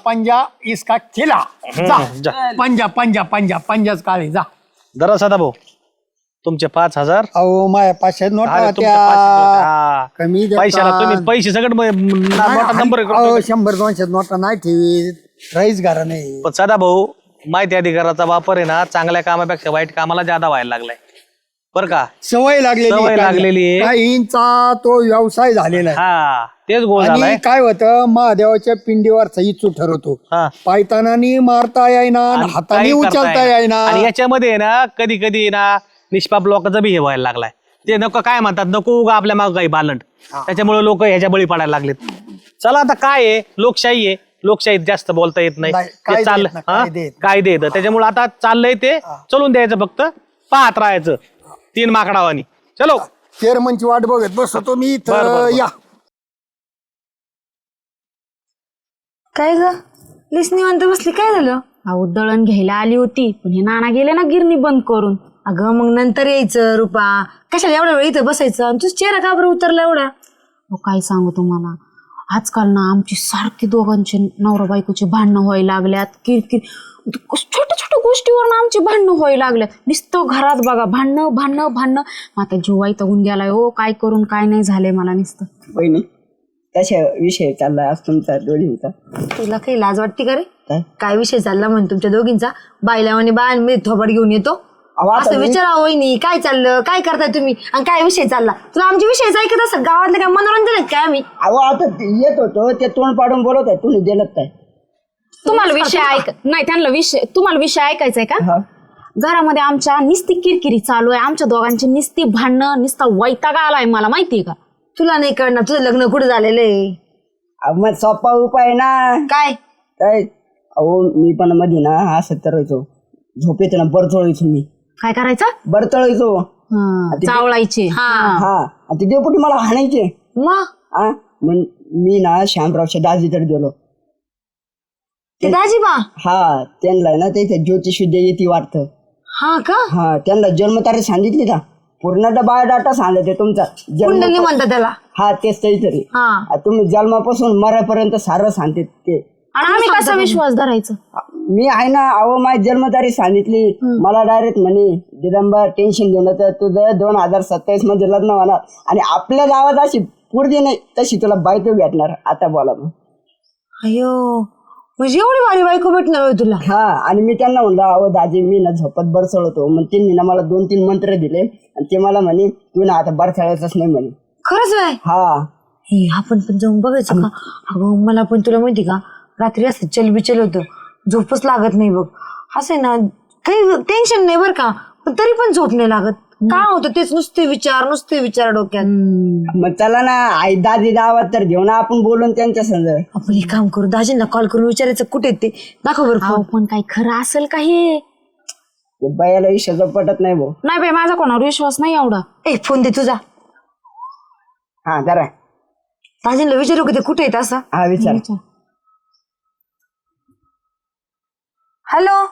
पंजा इसका खिला. जा जा. पंजा पंजा पंजा पंजाच काळे जा. जरा सदा भाऊ तुमचे 5,000. अहो माया 500 नोटा अरे, तुमच्या होत्या. 500 हा. कमी देतात. पैशाला तुम्ही पैसे सगळं मोठा नंबर अहो 100-200 नोटा नाही ठेवी. राईस घरा नाही. पण सदा भाऊ माहिती अधिकाराचा वापर आहे ना, चांगल्या कामापेक्षा वाईट कामाला ज्यादा व्हायला लागलाय बरं का. सवय लागलेली आहे. काहींचा तो व्यवसाय झालेला आहे. हा तेच गोळ झालाय. आणि काय होतं महादेवाच्या पिंडीवरचा इच्छू ठरवतो. हा. पायतानानी मारता येईना, आणि हाताने काही करता उचलता येईना. आणि याच्यामध्ये आहे ना कधी कधी ना निष्पाप लोकांचा बी हे व्हायला लागलाय. ते नको काय म्हणतात, नको उगा आपल्या माग काही बालंट. त्याच्यामुळे लोक ह्याच्या बळी पडायला लागलेत. चला आता काय आहे, लोकशाही आहे. लोकशाहीत जास्त बोलता येत नाही. नाही, ते कायदे चाललं आहेत ना, कायदे आहेत. कायदे येतं. त्याच्यामुळे आता चाललंय ते चलून द्यायचं, फक्त पाहत राहायचं 3 माकडावानी. चलो चेअरमनची वाट बघत बसतो मी बरं, बरं, इथं. बरं. या काय ग लिस निवांत बसली, काय झालं? अहो दळण घ्यायला आली होती, पण हे नाना गेले ना गिरणी बंद करून. अगं मग नंतर यायचं रुपा. कशाला एवढा वेळ इथं बसायचं? आणि तुझा चेहरा का बरं उतरला एवढा? अहो काय सांगू तुम्हाला, आजकाल ना आमची सारखी दोघांचे नवरा बायकोचे भांडणं व्हायला लागल्यात. किरकिर छोट्या छोट्या गोष्टीवर ना आमची भांडणं व्हायला लागल्यात. नुसतं घरात बघा भांडणं भांडणं भांडणं. मग आता जीव वैतागून गेलाय हो. काय करून काय नाही झालंय मला नुसतं. बहिणी कशा विषय चाललाय आज तुमचा दोघींचा? तुला काही लाज वाटते का रे? काय? काय विषय चालला म्हण तुमच्या दोघींचा? बायला म्हणे बाय मी थोबड घेऊन येतो. अहो, आता असं मी- विचारा वहिनी, काय चाललं, काय करताय तुम्ही आणि काय विषय चालला? तुला आमचे विषय ऐकत असं गावातलं काय मनोरंजन आहे काय? आम्ही अहो आता ते येत होतो ते तोंड पाडून बोलत आहे, तुम्ही दिलं काय? तुम्हाला विषय नाही त्यांना विषय, तुम्हाला विषय ऐकायचाय का? हा. घरामध्ये आमच्या निस्ती किरकिरी चालू आहे. आमच्या दोघांची निस्ती भांडणं, निस्ता वैताग आलाय मला, माहितीये का? तुला नाही कळणार, तुझं लग्न कुठं झालेलं आहे? अहो, मग सोपा उपाय आहे ना. काय काय अहो मी पण मध्ये ना असं करायचो, झोपेत ना बरचळायचो मी. काय करायचं? बरचळायचो. चावळायचे. हा आणि ते डेपुटी मला हाणायचे. मग हा मग मी ना श्यामरावच्या दाजीकडे गेलो. ते दाजीबा. हा त्यांना ना ते ज्योतिषविद्या येते वाटतं. हा का? हा त्यांना जन्मतारीख सांगितली ना, पूर्ण बायोडाटा सांगितले तुमचा कुंडली जन्म. म्हणतात त्याला. हा तेच तरी. हा तुम्ही जन्मापासून मरापर्यंत सारं सांगते ते. आणि आम्ही कसा विश्वास धरायचा? मी आहे ना. अहो माझी जन्मतारीख सांगितली मला डायरेक्ट म्हणे दिगंबर टेन्शन घेणं तर तुझं 2027 मध्ये लग्न होणार आणि आपल्या गावात अशी पुढे नाही तशी तुला बायको भेटणार. आता बोला मग. अयो म्हणजे एवढी भारी बायको भेटणार होय तुला? हा आणि मी त्यांना म्हणलं अहो दाजी मी ना झोपत बरसळतो. मग त्यांनी ना मला 2-3 मंत्र दिले आणि ते मला म्हणे तू ना आता बरसाळायचंच नाही म्हणे. खरंच आहे? हा हे आपण पण जाऊन बघायचं का? अगं मला पण तुला माहिती का रात्री असं चलबिचल होतं, झोपच लागत नाही बघ. असं आहे ना काही टेन्शन नाही बरं का, पण तरी पण झोप नाही लागत. काय होतं तेच नुसते विचार डोक्यात. मग चला ना आई दादी दावात तर घेऊन आपण बोलून त्यांच्या संग. आपण एक काम करू, दाजींना कॉल करून विचारायचं कुठे आहेत ते, दाखव बरं अहो फोन. पण काही खरं असेल का हे? ते बायाला विषयाचा पटत नाही भाऊ. नाही बाई, माझा कोणावर विश्वास नाही एवढा. ए फोन दे तुझा, हा जरा दाजींना विचारू की ते कुठे आहेत असं. हा विचार. हॅलो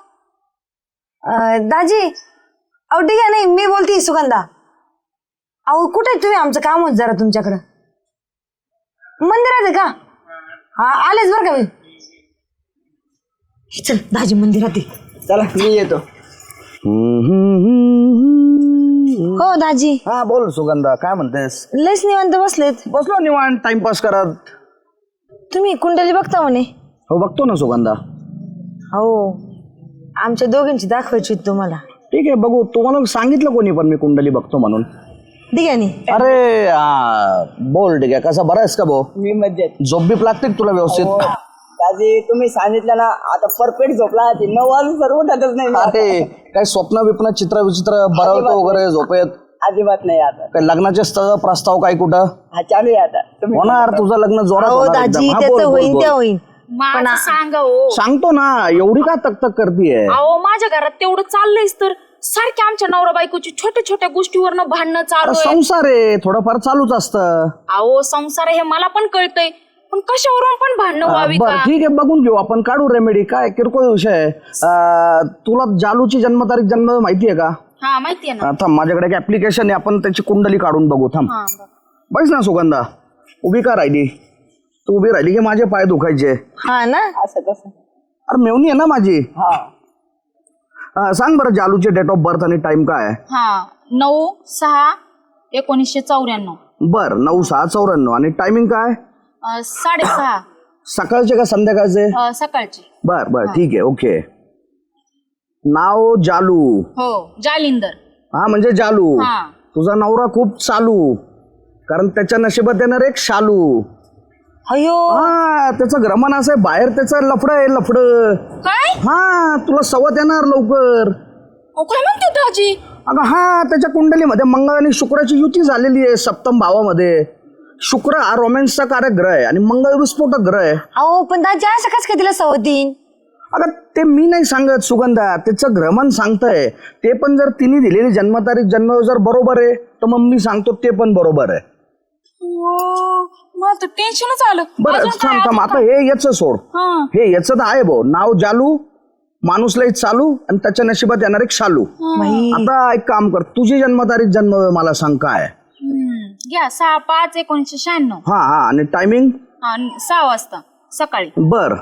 दाजी, अहो ठीक आहे, नाही मी बोलते सुगंधा. अहो कुठे आहे तुम्ही, आमचं काम होत जरा तुमच्याकडं. मंदिरात आहे का? हा आलेच बरं का मी. चल दाजी मंदिरात आहे. चला मी येतो. हो दाजी, हा बोल सुगंधा, काय म्हणतेस? लयच निवांत बसलेत. बसलो निवांत टाइमपास करत. तुम्ही कुंडली बघता म्हणे. हो बघतो ना सुगंधा. हो आमच्या दोघांची दाखवायची होती तुम्हाला. ठीक आहे बघू. तुम्हाला सांगितलं कोणी पण मी कुंडली बघतो म्हणून? ठीक आहे नी. अरे बोल. ठीक आहे. कसा बरा आहेस का भाऊ? मी मजेत. झोप बीप लागते का तुला व्यवस्थित? दादी तुम्ही सांगितलं ना आता परफेक्ट झोपला. 9 वाजून सर्व उठतच नाही. अरे काय स्वप्न बिप्न चित्र विचित्र बरवतो वगैरे झोपेत? अजिबात नाही आता. काय लग्नाचे स्थळ प्रस्ताव काय कुठं हा चालू आहे आता. तुम्ही होणार? तुझं लग्न जोरात हो होणार दाजी, एकदम. हा, बोल, त्याचं बोल, होईन बोल. त्या होईन. माझं सांगा हो. सांगतो ना. एवढी का तक करतीये? अहो माझ्या घरात तेवढं चाललंयच तर सारख्या आमच्या नवरा बायकोची छोट्या छोट्या गोष्टीवरनं भांडणं चालू आहे. संसार आहे, थोडंफार चालूच असतं. अहो संसार हे मला पण कळतंय, पण कशावरून पण भांडणं व्हावी बरं का? ठीक आहे, बघून घेऊ आपण, काढू रेमेडी. काय किरकोळ विषय आहे. तुला जालूची जन्मतारीख जन्म माहितीये का? हा माहितीये ना. थांब, माझ्याकडे एक ऍप्लिकेशन आहे, आपण त्याची कुंडली काढून बघू. थांब. हा बरं. बस ना सुगंधा, उभी का राहिली? तू उभी राहिली की माझे पाय दुखायचे. हा ना. असं तसं. अरे मेवणी आहे ना माझी. हा सांग बरं जालूचे डेट ऑफ बर्थ आणि टाइम काय आहे? हा 9/6/1994. बर 9/6/94. आणि टायमिंग काय? 6:30 सकाळचे का संध्याकाळचे? सकाळची. बर बर ठीक आहे. ओके. नाव जालू. हो जालिंदर. हा म्हणजे जालू. हा. तुझा नवरा खूप चालू, कारण त्याच्या नशिबात येणार एक शालू. अयो हा त्याचं ग्रमण असं आहे, बाहेर त्याचं लफड आहे, लफड. काय? हा तुला सवत येणार लवकर. अहो, काय म्हणते दाजी? अगं हा त्याच्या कुंडलीमध्ये मंगळ आणि शुक्राची युती झालेली आहे सप्तम भावामध्ये. शुक्र हा रोमॅन्सचा कारक ग्रह आहे आणि मंगळ विस्फोटक ग्रह आहे. अहो पण दाजी असं कसं काय तिला सवत देईन? अगं ते मी नाही सांगत सुगंधा, त्याचं ग्रहण सांगतंय. ते पण जर तिने दिलेली जन्मतारीख जन्म जर बरोबर आहे तर मग मी सांगतो ते पण बरोबर आहे. मला तर टेन्शनच आलं. बरं अजून काय? थांब थांब, आता हे याचं सोड. हा. हे याचं तर आहे भाऊ. नाव जालू, माणूस लई चालू आणि त्याच्या नशिबात येणार एक शालू. आता एक काम कर, तुझी जन्मतारीख जन्म मला सांग काय आहे? घ्या 6/5/1996. हा हा. आणि टायमिंग? 6 वाजता सकाळी. बर.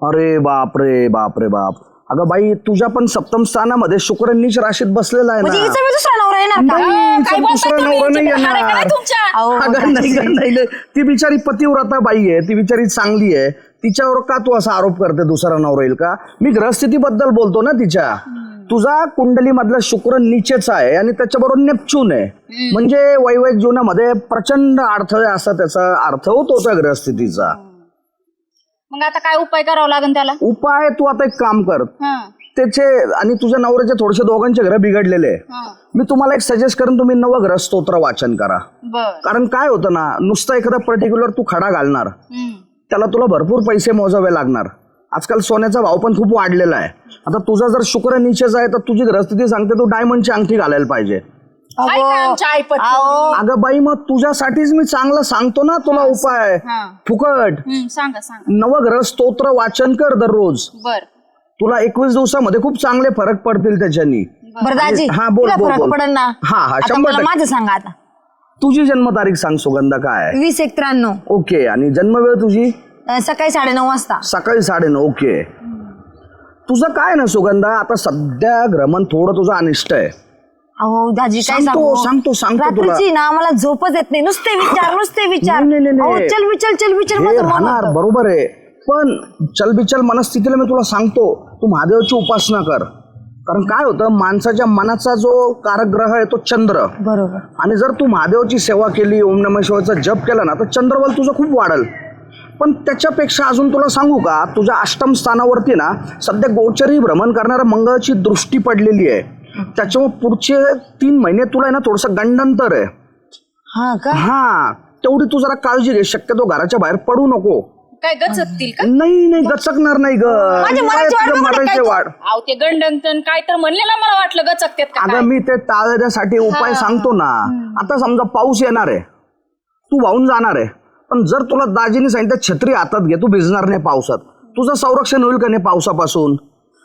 अरे बाप रे बाप रे बाप. अगं बाई तुझ्या पण सप्तम स्थानामध्ये शुक्र नीच राशीत बसलेला आहे म्हणजे ना. हिचा बी दुसरा नवरा येणार का? नाही, काय हिचा दुसरा बोलताय तुम्ही? नवरा नाही हाड आहे का येणार. नाही तुमच्या? अहो, अगं नाही गं, नाही. ती बिचारी पतिव्रता बाई आहे, ती बिचारी चांगली आहे. तिच्यावर का तू असा आरोप करते दुसरा नवरा येईल का? मी ग्रहस्थितीबद्दल बोलतो ना तिच्या. तुझा कुंडली मधला शुक्र नीचेच आहे आणि त्याच्याबरोबर नेपच्यून आहे. म्हणजे वैवाहिक जीवनामध्ये प्रचंड अडथळे असा त्याचा अर्थ होतो त्या ग्रहस्थितीचा. मग आता काय उपाय करावा लागेल त्याला? उपाय तू आता एक काम कर, हा. त्याचे आणि तुझ्या नवऱ्याचे थोडेसे दोघांचे ग्रह बिघडलेले आहे. हा. मी तुम्हाला एक सजेस्ट करून तुम्ही नवग्रह स्तोत्र वाचन करा. बर. कारण काय होतं ना, नुसतं एखादा पर्टिक्युलर तू खडा घालणार त्याला तुला भरपूर पैसे मोजावे लागणार. आजकाल सोन्याचा भाव पण खूप वाढलेला आहे. आता तुझा जर शुक्र नीचेच आहे तर तुझी ग्रहस्थिती सांगते तू डायमंडची अंगठी घालायला पाहिजे. काय काय आमच्या आईपत? अगं बाई मग तुझ्यासाठीच मी चांगला सांगतो ना तुला उपाय. हा. फुकट सांगा सांगा. नवग्रह स्तोत्र वाचन कर दररोज. बर. तुला 21 दिवसामध्ये खूप चांगले फरक पडतील त्याच्यानी. बरं दाजी, हा, बोल, तिला बोल, फरक बोल. पडेल ना? हा, हा, आता 100%. मला माझं सांगा आता. तुझी जन्मतारीख सांग सुगंधा काय आहे? 20/1/93. ओके. आणि जन्मवेळ तुझी? सकाळी 9:30 वाजता. सकाळी 9:30. ओके. तुझं काय ना सुगंधा, आता सध्या ग्रहण थोडं तुझं अनिष्ट आहे. अहो दाजी काय सांगतो सांगू? तुला. रात्रीची ना मला झोपच येत नाही, नुसते विचार. नाही, नाही, नाही. अहो, चल विचार हे माझं मन राहणार, होतं. बरोबर आहे. पण चलबिचल मनस्थितीला मी तुला सांगतो, तू महादेवाची उपासना कर. कारण काय होतं, माणसाच्या मनाचा जो कारक ग्रह आहे तो चंद्र. बरोबर. आणि जर तू महादेवाची सेवा केली, ओम नमः शिवायचा जप केला ना तर चंद्रबल तुझं खूप वाढेल. पण त्याच्यापेक्षा अजून तुला सांगू का, तुझ्या अष्टम स्थानावरती ना सध्या गोचरी भ्रमण करणाऱ्या मंगळाची दृष्टी पडलेली आहे. त्याच्यामुळे पुढचे 3 महिने तुला आहे ना थोडस गंडांतर आहे. हा का? हा तेवढी तू जरा काळजी घे, शक्यतो घराच्या बाहेर पडू नको. काय गचकतील का? नाही गचकणार नाही ग. माझ्या मनाची वाट तुझ्या बघा काय मनाची तू. वाढ. अहो ते गंडन काय तर म्हणले ना, मला वाटलं गचकतेत का काय. अगं मी ते टाळण्यासाठी उपाय सांगतो ना. आता समजा पाऊस येणार आहे, तू वाहून जाणार आहे, पण जर तुला दाजीने सांगितलं छत्री हातात घे, तू भिजणार नाही पावसात, तुझं संरक्षण होईल का नाही पावसापासून?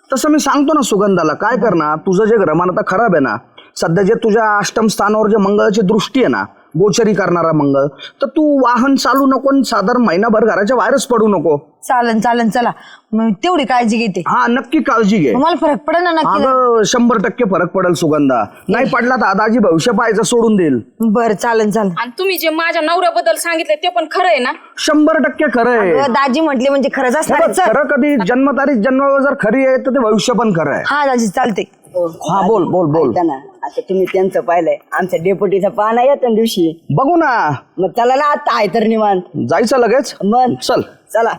तसं मी सांगतो ना सुगंधाला. काय करणार, तुझं जे ग्रहमान आता खराब आहे ना, सध्या जे तुझ्या अष्टम स्थानावर जे मंगळाची दृष्टी आहे ना, गोचरी करणारा मंगळ, तर तू वाहन चालू नको आणि साधारण महिनाभर घराच्या बाहेरच पडू नको. चालन चला मग तेवढी काळजी घेते. हा नक्की काळजी घे. मला फरक पडेल ना नक्की. अगं 100% फरक पडेल सुगंधा. नाही पडला तर दादाजी भविष्य पाहायचं सोडून देईल. बरं चालन. आणि तुम्ही जे माझ्या नवऱ्याबद्दल सांगितलं ते पण खरं आहे ना? 100% खरं आहे. दाजी म्हटले म्हणजे खरंच असणार. खरं कधी जन्मतारीख जन्म जर खरी आहे तर ते भविष्य पण खरं आहे. हा दाजी चालते. हा बोल. ऐका ना, आता तुम्ही त्यांचं पाहिलंय, आमच्या डेप्युटीचा पाहणा येत्या दिवशी. बघू ना, मग चला ना आता आहे तर निवांत. जायचं लगेच. मग चल चला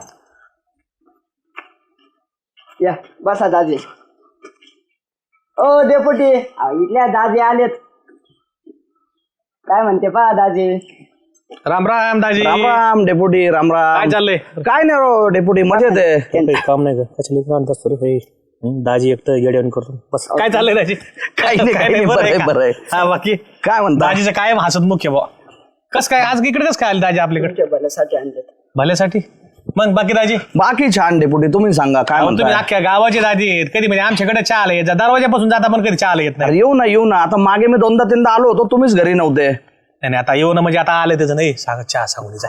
या बसा दाजी. ओ डेपुटी, इथल्या दाजी आलेत. काय म्हणते पहा दाजी. राम राम दाजी. राम राम डेपुटी. राम राम. काय चाललंय? काय नाही रो डेपुटी, मजेत आहे. काम नाही का? दाजी एकटं येड्यावरून करतो बस. काय चाललंय दाजी? काही नाही, बरं आहे. हा बाकी काय म्हणता? दाजीचं काय हसत मुख्य बा. कस काय आज इकडे कसं काय आले दाजी आपल्याकडे? भल्यासाठी आणलेत. भल्यासाठी. मग बाकी दाजी? बाकी छान डेपुटी, तुम्ही सांगा काय तुम्ही म्हणता. अख्ख्या गावाचे दाजी आहेत. कधी म्हणजे आमच्याकडे चहा आला येत दरवाजापासून जाता पण कधी चहा आला येत नाही. अरे येऊ ना. आता मागे मी 2दा-3दा आलो होतो, तुम्हीच घरी नव्हते. नाही आता येऊ ना म्हणजे आता आले त्याचं नाही सांग चहा सांगून जा.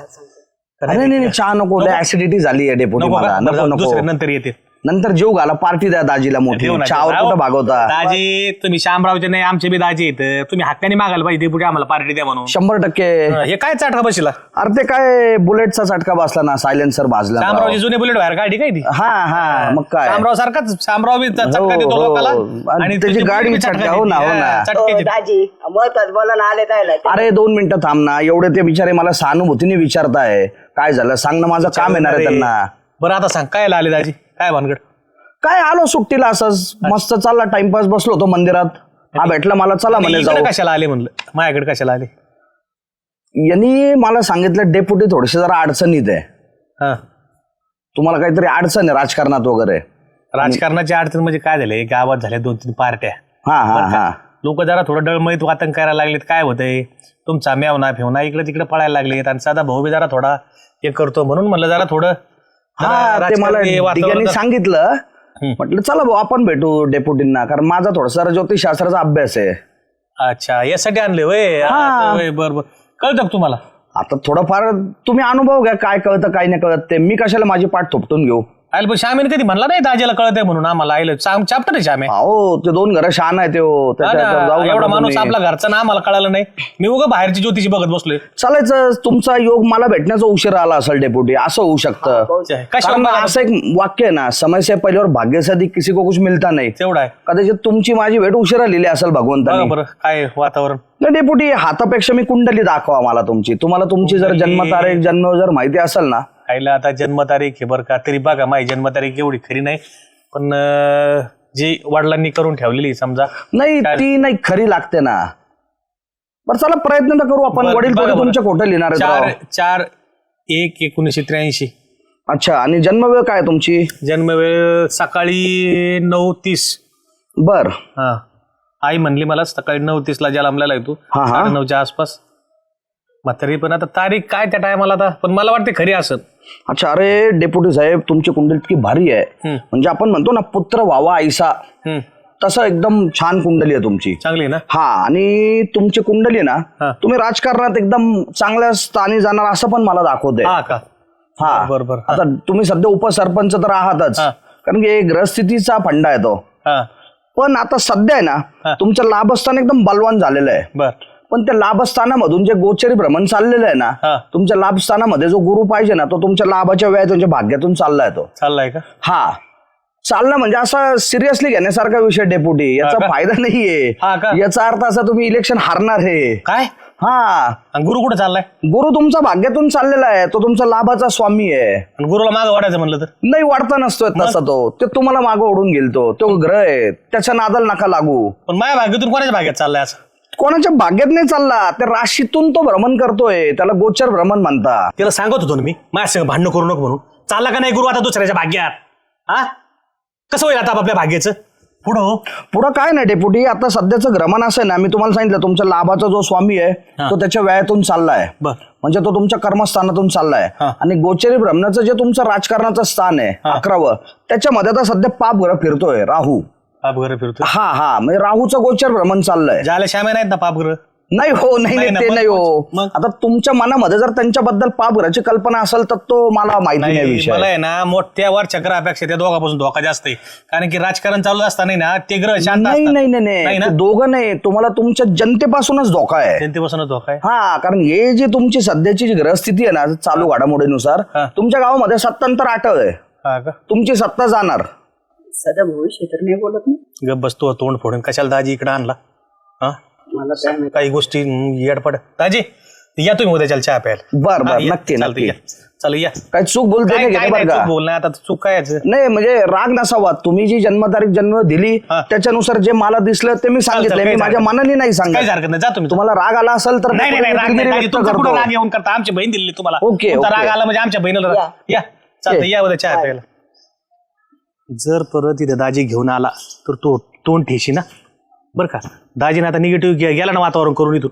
अरे नाही चहा नको, ऍसिडिटी झाली आहे डेपुटी नको मला. का? नको बरं, नको. दुसरे नंतर येते. नंतर जेव घाला, पार्टी द्या दाजीला मोठी. देऊ ना, चहावर देऊ. कुठं भागवता. दाजी तुम्ही शामरावचे नाही, आमचे बी दाजी आहेत. तुम्ही हक्काने मागायला पाहिजे पुढे आम्हाला पार्टी द्या म्हणून. 100%. हे काय चाटका बसला? अरे ते काय बुलेटचा चटका बसला ना, सायलेन्सर भाजला. शामरावची जुने बुलेट बाहेर गाडी काय ती? हा मग काय. शामराव सारखाच शामराव बी चटका देतो हो. लोकाला. आणि त्याची तुझी गाडी मुलगी बी चटका, हो ना, हो ना. ओ, चटक्याची. दाजी महत्वाच बोला ना, आले जायला. अरे 2 मिनिटं थांब ना. एवढे ते बिचारे मला सहानुभूतीने विचारताय काय झालं सांग ना, माझं काम येणार आहे त्यांना. बरं आता सांग काय आले दाजी, काय भानगड? काय आलो सुट्टीला असंच मस्त चालला टाइमपास, बसलो होतो मंदिरात. हा भेटला मला, चला म्हणे इकडे जाऊ. कशाला आले म्हणलं, माझ्याकडे कशाला आले? यांनी मला सांगितलं डेप्युटी थोडेसे जरा अडचणीत आहे. हा तुम्हाला काहीतरी अडचण आहे राजकारणात वगैरे. राजकारणाची अडचण म्हणजे काय झालंय, गावात झाल्या 2-3 पार्ट्या. हा लोक जरा थोडं डळमळीत वातन करायला लागलेत. काय होतंय, तुमचा मेवना फेवना इकडे तिकडे पळायला लागलेत आणि साधा भाऊ बी जरा थोडा हे करतो म्हणून म्हणलं जरा थोडं ते मला ठिकाणी सांगितलं. म्हटलं चला भाऊ आपण भेटू डेप्युटींना, कारण माझा थोडासा ज्योतिषशास्त्राचा अभ्यास आहे. अच्छा यासाठी आणले वय. बरोबर कळतं का तुम्हाला? आता थोडंफार तुम्ही अनुभव घ्या, काय कळतं काय नाही कळत ते. मी कशाला माझी पाठ थोपटून घेऊ. आयल पण श्यामीने कधी म्हणला नाही दाजीला कळतंय म्हणून आम्हाला. आयलं चाप्टर आहे श्यामे. हो ते 2 घरं शहाण आहे ते. एवढा माणूस आपला घरचा ना आम्हाला कळालं नाही. मी उगा बाहेरची ज्योतिषी बघत बसलोय. चालायचं. तुमचा योग मला भेटण्याचा उशीर आला असेल डेप्युटी, असं होऊ शकतं. कारण असं एक वाक्य आहे ना, समय से पहिले और भाग्य से अधिक किसी को कुछ मिलता नाही. तेवढा आहे. कदाचित तुमची माझी भेट उशिरा लिहिली असेल भगवंताने. बरं काय वातावरण? नाही डेप्युटी, हातापेक्षा मी कुंडली दाखवा मला तुमची. तुम्हाला तुमची जर जन्मतारीख जन्म जर माहिती असेल ना. खायला आता जन्मतारीख हे बरं का, तरी बघा माझी जन्मतारीख एवढी खरी नाही, पण जी वडिलांनी करून ठेवलेली समजा. नाही ती नाही खरी लागते ना. बरं चला प्रयत्न तर करू आपण. वडील तुमच्या खोटं लिहिणार आहेत. 4/1/1983. अच्छा, आणि जन्मवेळ काय तुमची? जन्मवेळ सकाळी 9:30. बर. हा आई म्हणली मला सकाळी 9:30 जन्मलेला आहे तू. 9:30च्या आसपास. मग तरी पण आता तारीख काय त्या टायमाला आता, पण मला वाटते खरी असत. अच्छा. अरे डेप्युटी साहेब तुमची कुंडली इतकी भारी आहे, म्हणजे आपण म्हणतो ना पुत्र व्हावा ऐसा, तसं एकदम छान कुंडली आहे तुमची. चांगली ना? हा. आणि तुमची कुंडली ना, तुम्ही राजकारणात एकदम चांगल्या स्थानी जाणार असं पण मला दाखवते. हा का? हा बरोबर. आता तुम्ही सध्या उपसरपंच तर आहातच, कारण की ग्रहस्थितीचा फंडा आहे तो. पण आता सध्या आहे ना तुमचं लाभस्थान एकदम बलवान झालेलं आहे. बर. पण त्या लाभस्थानामधून जे गोचरी भ्रमण चाललेलं आहे ना, तुमच्या लाभस्थानामध्ये जो गुरु पाहिजे ना, तो तुमच्या लाभाच्या वेळा तुमच्या भाग्यातून चाललाय. तो चाललाय का? हा. चालणं म्हणजे असा सिरियसली घेण्यासारखा विषय डेप्युटी. याचा फायदा नाहीये. याचा अर्थ असा तुम्ही इलेक्शन हारणार आहे. काय? हा. आणि गुरु कुठे चाललाय? गुरु तुमचा भाग्यातून चाललेला आहे, तो तुमचा लाभाचा स्वामी आहे. आणि गुरुला मागं वाढायचं म्हणलं तर? नाही, वाढता नसतोय तसा ते तुम्हाला मागं ओढून गेल तो ग्रह आहे, त्याच्या नादाला नका लागू. पण माझ्या भाग्यातून कोणाच्या भाग्यात चाललाय असं? कोणाच्या भाग्यात नाही चालला, त्या राशीतून तो भ्रमण करतोय, त्याला गोचर भ्रमण म्हणतात. तिला सांगत होतो ना मी, माझ्या संग भांडण करू नको म्हणून. चालला का नाही गुरु आता दुसऱ्याच्या भाग्यात? हा, कसं होईल आता आपल्या भाग्याचं पुढं काय नाही डेपुटी, आता सध्याचं भ्रमण असं आहे ना, मी तुम्हाला सांगितलं तुमच्या लाभाचा जो स्वामी आहे तो त्याच्या व्यायातून चाललाय, म्हणजे तो तुमच्या कर्मस्थानातून चाललाय. आणि गोचरी भ्रमणाचं जे तुमचं राजकारणाचं स्थान आहे 11वं, त्याच्यामध्ये आता सध्या पाप ग्रह फिरतोय, राहू. पापग्रह फिरतोय? हा, म्हणजे राहूचं गोचर भ्रमण चाललंय. ज्याला श्यामे नाहीत ना पापग्रह? नाही हो, नाही ते नाही हो. आता तुमच्या मनामध्ये जर त्यांच्याबद्दल पापग्रहाची कल्पना असेल तर तो मला माहिती नाही विषय. मला आहे ना मोठ्या चक्रापेक्षा त्या दोघांपासून धोका जास्त आहे, कारण की राजकारण चालू असताना ना ते ग्रह शांत असतात. नाही ते दोघं नाही, तुम्हाला तुमच्या जनतेपासूनच धोका आहे. जनतेपासूनच धोका आहे? हा, कारण हे जे तुमची सध्याची जी ग्रहस्थिती आहे ना चालू घडामोडीनुसार, तुमच्या गावामध्ये सत्तांतर आठव आहे, तुमची सत्ता जाणार. सध्या भविष्य तर नाही बोलत ना. गप बसतो तोंड फोडून, कशाला दाजी इकडे आणला? हा, मला काय माहिती. काही गोष्टी येडपड. दाजी या तुम्ही उद्या चल चहा प्यायला. बर नक्की या. चल या. काय चूक बोलते बोलणं आता चूक काय नाही, म्हणजे राग नसावा. तुम्ही जी जन्मतारीख जन्म दिली त्याच्यानुसार जे मला दिसलं ते मी सांगितलं, मी माझ्या मनाने नाही सांगितलं. हरकत नाही, जा तुम्ही. तुम्हाला राग आला असेल तर नाही राग येऊन करता, आमची बहीण दिली तुम्हाला. ओके, राग आला म्हणजे आमच्या बहिणीला या चालतं, या उद्या चहा प्यायला. जर परत इथे दाजी घेऊन आला तर तो तोंड ठेशी ना, बरं का? दाजीने आता निगेटिव्ह गेला ना वातावरण करून इथून.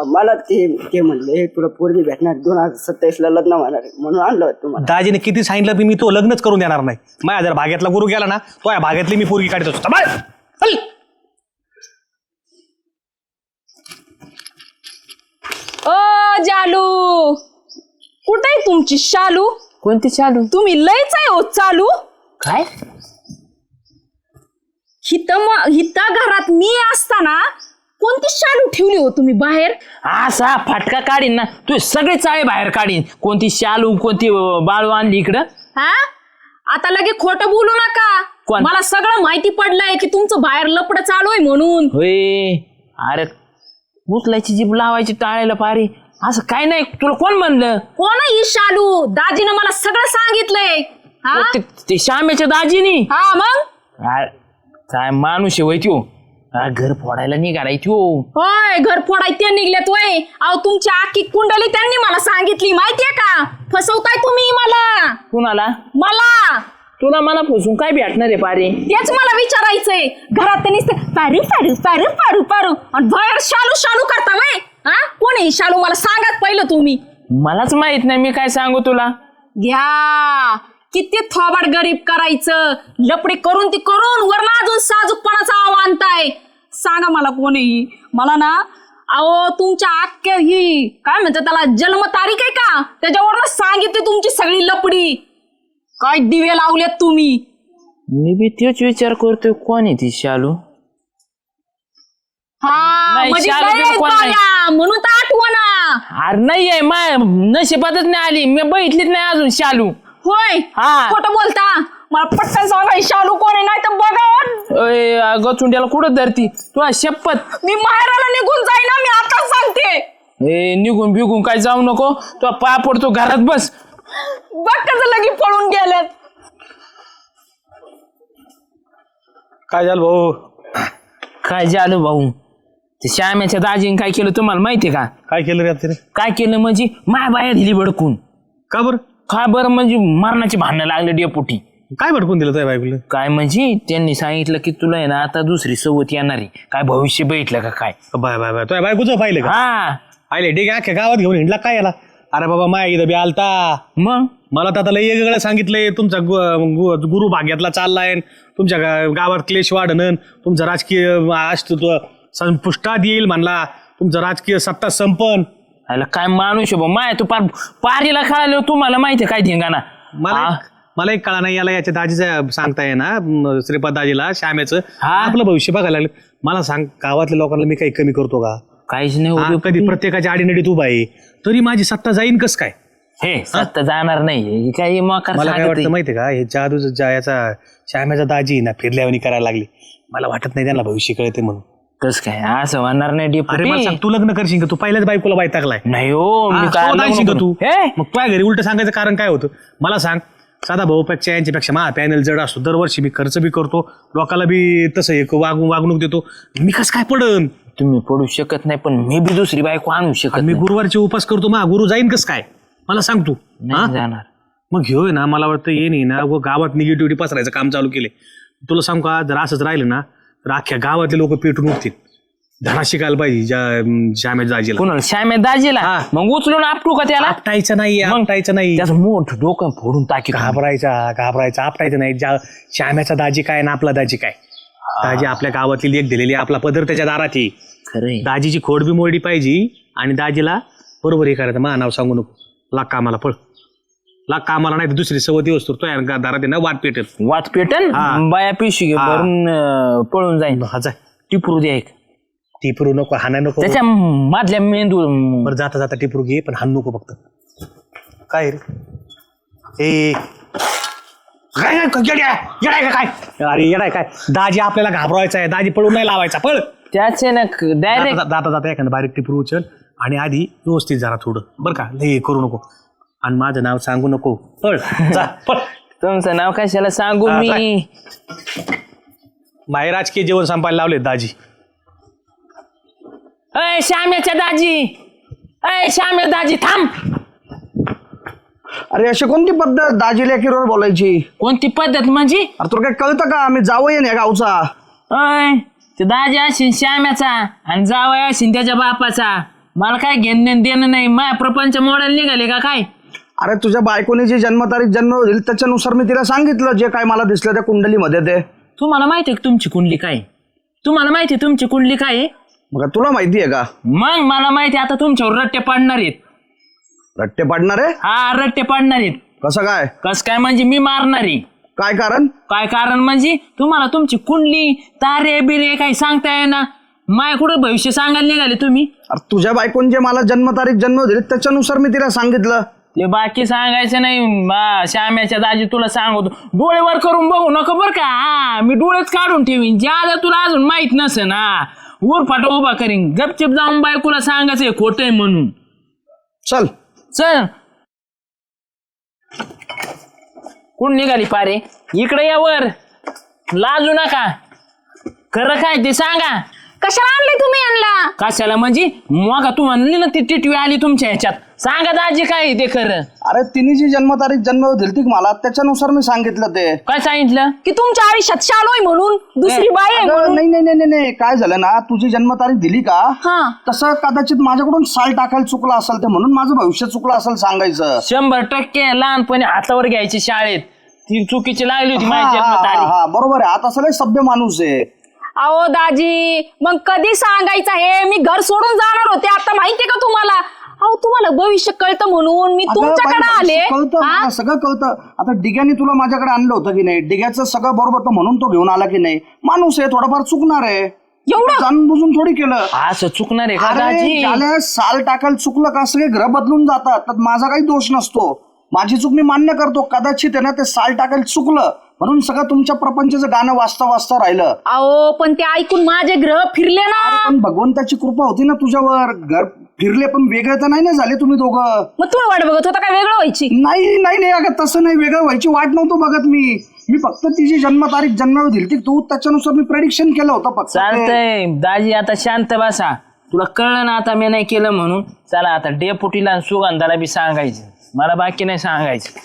मला ते म्हणले तुला पोरगी भेटणार 2027 ला लग्न होणार आहे म्हणून आणलं तुम्हाला. दाजीने किती सांगितलं मी तो लग्नच करून देणार नाही. माझ्या जर भाग्यातला गुरु गेला ना, तो या भाग्यातली मी पोरगी काढत असतो. ओ जालू, कुठे आहे तुमची शालू? कोणती चालू? तुम्ही लयच आहे हो चालू. काय हिता घरात मी असताना कोणती शालू ठेवली हो तुम्ही बाहेर? असा फटका काढीन ना, तू सगळे चाळे बाहेर काढीन. कोणती शालू कोणती बाळू आणली इकडं? हा, आता लगे खोटं बोलू नका. मला सगळं माहिती पडलंय की तुमचं बाहेर लपड चालू आहे म्हणून. होय, अरे उचलायची जीभ लावायची टाळायला पारी, असं काय नाही. तुला कोण म्हणलं? कोण ही शालू? दाजीनं मला सगळं सांगितलंय. ते श्यामेच्या दाजीनी? हा मग काय माणूस आहे वय त्यो, घर फोडायला निघालाय त्यो. होय, घर फोडाय ते निघलेत वय. अहो तुमची आखी कुंडली त्यांनी मला सांगितली, माहितीये का? फसवताय तुम्ही मला. कुणाला? मला. तुला मला फसून काय भेटणार आहे पारे? तेच मला विचारायचंय. घरात त्यांनी पारू पारू पारू पारू पारू आणि बाहेर शालू शालू करता वय. हा, कोणी शालू मला सांगत पहिलं तुम्ही. मलाच माहित नाही, मी काय सांगू तुला. घ्या, किती थोबाड गरीब करायचं, लपडी करून ती करून वरना अजून साजूकपणाचा आव आणताय. सांगा मला कोणी. मला ना अहो तुमच्या अख्ख्या ही काय म्हणतात त्याला जन्मतारीख आहे का, त्याच्यावरनं सांगितली तुमची सगळी लपडी. काय दिवे लावलेत तुम्ही. मी बी तेच विचार करतोय, कोण आहे ती शालू? हा, नाही, म्हणजे शालू लय बिलू कोण नाही. बाया, म्हणून तर आठवणा. अरे नाहीये, माझ्या नशिबातच नाही आली, मी बघितलीच नाही अजून शालू. होय, हा. खोटं बोलता. मला पटकन सांगा ही शालू कोण आहे, नाही तर बघा. गचुंड्याला कुठं धरती तुला शपथ. मी माहेराला निघून जाईना, मी आताच सांगते. ए निघून बिघून काय जाऊ नको, तुला पाय पडतो, घरात बस. बघ कसं लगी पळून गेल्यात. काय झालं भाऊ? काय झालं भाऊ? ते श्यामेच्या दाजीने काय केलं तुम्हाला माहितीये का? काय केलं रे तिने? काय केलं म्हणजे माय बाया दिली भडकून. का बरं? काय बरं म्हणजे मरणाची भांडणं लागले डेपुटी. काय भडकून दिलं तुझ्या बायकोला? काय म्हणजे त्यांनी सांगितलं की तुला आहे ना आता दुसरी सवत येणार आहे. काय भविष्य बघितलं का काय? बाय बाय बाय, तुझ्या बायकोचं पाहिलं का? हा, आले ठीक आहे, अख्ख्या गावात घेऊन हिंडला काय याला? अरे बाबा माय इथं बी आलता. मग मला तर आता लय वेगळं सांगितलंय, तुमचा गुरु भाग्यातला चाललाय, तुमच्या गावात क्लेश वाढणं, तुमचं राजकीय अस्तित्व संपुष्टात येईल म्हणला, तुमचं राजकीय सत्ता संपन. आला काय माणूस आहे बा माय. तू पारीला कळालं, तुम्हाला माहिती आहे काय धिंगाणा? मला एक कळा नाही याला, याच्या दाजीचं सांगताय ना श्रीपाद दाजीला श्यामेचं आपलं भविष्य बघायला लागलं. मला सांग, गावातल्या लोकांना मी काही कमी करतो का? काहीच नाही. कधी प्रत्येकाच्या आडीनडीत उभा आहे, तरी माझी सत्ता जाईन कस काय? हे सत्ता जाणार नाही काही. मला काय वाटतं माहितीये का, हे जादू याचा श्यामेचा दाजी ना फिरल्यावानी करायला लागली. मला वाटत नाही त्यांना भविष्य कळते म्हणून. कस काय असं म्हणणार नाही अरे मला डेपुटी. सांग, तू लग्न करशील का? तू पहिल्याच बायकोला बाय टाकलाय. नाही हो मी काय लग्न का करू? तू हे? मग तुझ्या घरी उलट सांगायचं कारण काय होतं मला सांग. साधा भाऊपेक्षा यांच्यापेक्षा माझा पॅनल जड असतो. दरवर्षी मी खर्च बी करतो, लोकांना बी तसं एक वागणूक देतो. मी कसं काय पडन? तुम्ही पडू शकत नाही पण मी बी दुसरी बायको आणू शकत मी नाही. गुरुवारचे उपास करतो, मा गुरु जाईन कसं काय मला सांग तू. नाही जाणार. मग घेऊ ना, मला वाटतं ये नाही ना गावात निगेटिव्हिटी पसरायचं काम चालू केले. तुला सांग का, जर असंच राहिलं ना तर अख्ख्या गावातले लोक पेटून उठतील. धडा शिकायला पाहिजे श्यामेश दाजीला. कुणाला श्यामे दाजीला? हा. मग उचलून आपटू का त्याला? आपटायचं नाही, मग? आपटायचं नाही, त्याचं मोठं डोकं फोडून टाकी. घाबरायचं आपटायचं नाही. श्याम्याचा दाजी काय ना आपला दाजी काय. दाजी आपल्या गावातली लेख दिलेली, आपला पदर त्याच्या दारात आहे. खरंय. दाजीची खोड बी मोडली पाहिजे आणि दाजीला बरोबर हे करायचं. मा नाव सांगू नको, लाग कामाला पळ, लाग कामाला, नाही तर दुसरी सवय दिवस तर तो दारात आहे ना वाट पेटेल. वाट पेटन हा. बाया पिशवी हा. भरून पळून जाईन. हा जाय, टिपरू द्या एक टिपरू नको, हाना नको. त्याच्या मधल्या मेंदू. बरं जाता जाता टिपरू घे, पण हान नको फक्त. काय रे ए काय येडाय काय? अरे येडाय काय? दाजी आपल्याला घाबरवायचा आहे, दाजी पळून नाही लावायचा. पळ त्याचे ना डायरेक्ट जाता जाता एखादं बारीक टिपरू उचल आणि आधी व्यवस्थित जरा थोडं बरं का, लई करू नको आणि माझं नाव सांगू नको. पळ जा पळ. तुमचं नाव कशाला सांगू हा, मी? बाहेर राजकीय जेवण संपायला लावले दाजी. अय श्याम्याच्या दाजी, अय श्याम्या दाजी थांब. अरे अशी कोणती पद्धत दाजीला किरोर बोलायची? कोणती पद्धत म्हणजे? अरे तुला काय कळतं का? आम्ही जावं या गावचा. अय ते दाजी असेल श्याम्याचा आणि जावय असेल त्याच्या बापाचा. मला काय घेणं देणं नाही. माझ्या प्रपंच मॉडेल निघाले का काय? अरे तुझ्या बायकोने जी जन्मतारीख जन्म होईल त्याच्यानुसार मी तिला सांगितलं जे काय मला दिसलं त्या कुंडलीमध्ये ते. तुम्हाला माहिती आहे का तुमची कुंडली काय? तुम्हाला माहिती आहे तुमची कुंडली काय आहे? मग तुला माहिती आहे का? मग मला माहिती आहे, आता तुमच्यावर रट्टे पाडणार आहेत. रट्टे पाडणार आहे? हा रट्टे पाडणार आहेत. कसं काय? कस काय म्हणजे मी मारणार आहे. काय कारण? काय कारण म्हणजे तुम्हाला तुमची कुंडली तारे बिरे काही सांगता येईना. माय कुठं भविष्य सांगायला निघाले तुम्ही? अरे तुझ्या बायकोने जे मला जन्मतारीख जन्म दिली त्याच्यानुसार मी तिला सांगितलं. ते बाकी सांगायचं नाही. श्याम्याच्या दाजी तुला सांगतो, डोळेवर करून बघू नको बरं का. हा मी डोळेच काढून ठेवीन ज्यादा तुला अजून माहित नसेल. हा उरफाटा उभा करीन. गपचिप जाऊन बायकोला सांगायचंय खोटंय म्हणून. चल चल कोण निघाली पारे? इकडे या वर, लाजू नका. खरं काय ते सांगा. कशाला आणले तुम्ही यांना? कशाला म्हणजे? मग तू म्हणली ना ती टिटवी आली तुमच्या ह्याच्यात. सांगा दाजी काय ते खरं. अरे तिने जी जन्मतारीख जन्म दिली ती मला त्याच्यानुसार मी सांगितलं ते. काय सांगितलं? की तुमच्या आयुष्यात शालोय म्हणून, दुसरी बाई आहे अगं, म्हणून. नाही नाही नाही नाही काय झालं ना, तुझी जन्मतारीख दिली का हा. तसं कदाचित माझ्याकडून साल टाकायला चुकलं असेल ते, म्हणून माझं भविष्य चुकलं असेल सांगायचं. 100% लहानपणी हातावर घ्यायची शाळेत. ती चुकीची लागली होती हा, माझी हा, जन्मतारीख. हा, बरोबर आहे. आता सगळे सभ्य माणूस आहे. अहो दाजी, मग कधी सांगायचं हे? मी घर सोडून जाणार होते आता, माहितीये का तुम्हाला? अहो तुम्हाला भविष्य कळतं म्हणून मी अगं, तुमच्याकडे बाई, आले. कळतं हा? मला, सगळं कळतं. आता डिग्याने तुला माझ्याकडे आणलं होतं की नाही? डिग्याचं सगळं बरोबर तर म्हणून तो घेऊन आला की नाही? माणूस आहे, थोडाफार चुकणार आहे. एवढं? जाणून बुजून थोडी केलं. असं चुकणार आहे का अरे दाजी? ज्याला साल टाकायला चुकलं का सगळे ग्रह बदलून जातात, तर माझा काही दोष नसतो. माझी चूक मी मान्य करतो. कदाचित आहे ना ते साल टाकायला चुकलं म्हणून सगळं तुमच्या प्रपंचाचं गाणं वाचता वाचता राहिलं. अहो पण ते ऐकून माझे ग्रह फिरले ना. पण भगवंताची कृपा होती ना तुझ्यावर. घर फिरले पण वेगळे तर नाही ना झाले तुम्ही दोघं. मग तुम्ही वाट बघत होता काय वेगळं व्हायची? नाही नाही नाही अगं तसं नाही, वेगळं व्हायची वाट नव्हतो बघत मी फक्त तिची जन्मतारीख जन्म दिली ती तू त्याच्यानुसार मी प्रेडिक्शन केलं होतं फक्त. चालतंय दाजी, आता शांत बसा. तुला कळलं ना आता मी नाही केलं म्हणून. चला आता डेपुटीला आणि सुगंधाला बी सांगायचं. मला बाकी नाही सांगायचं.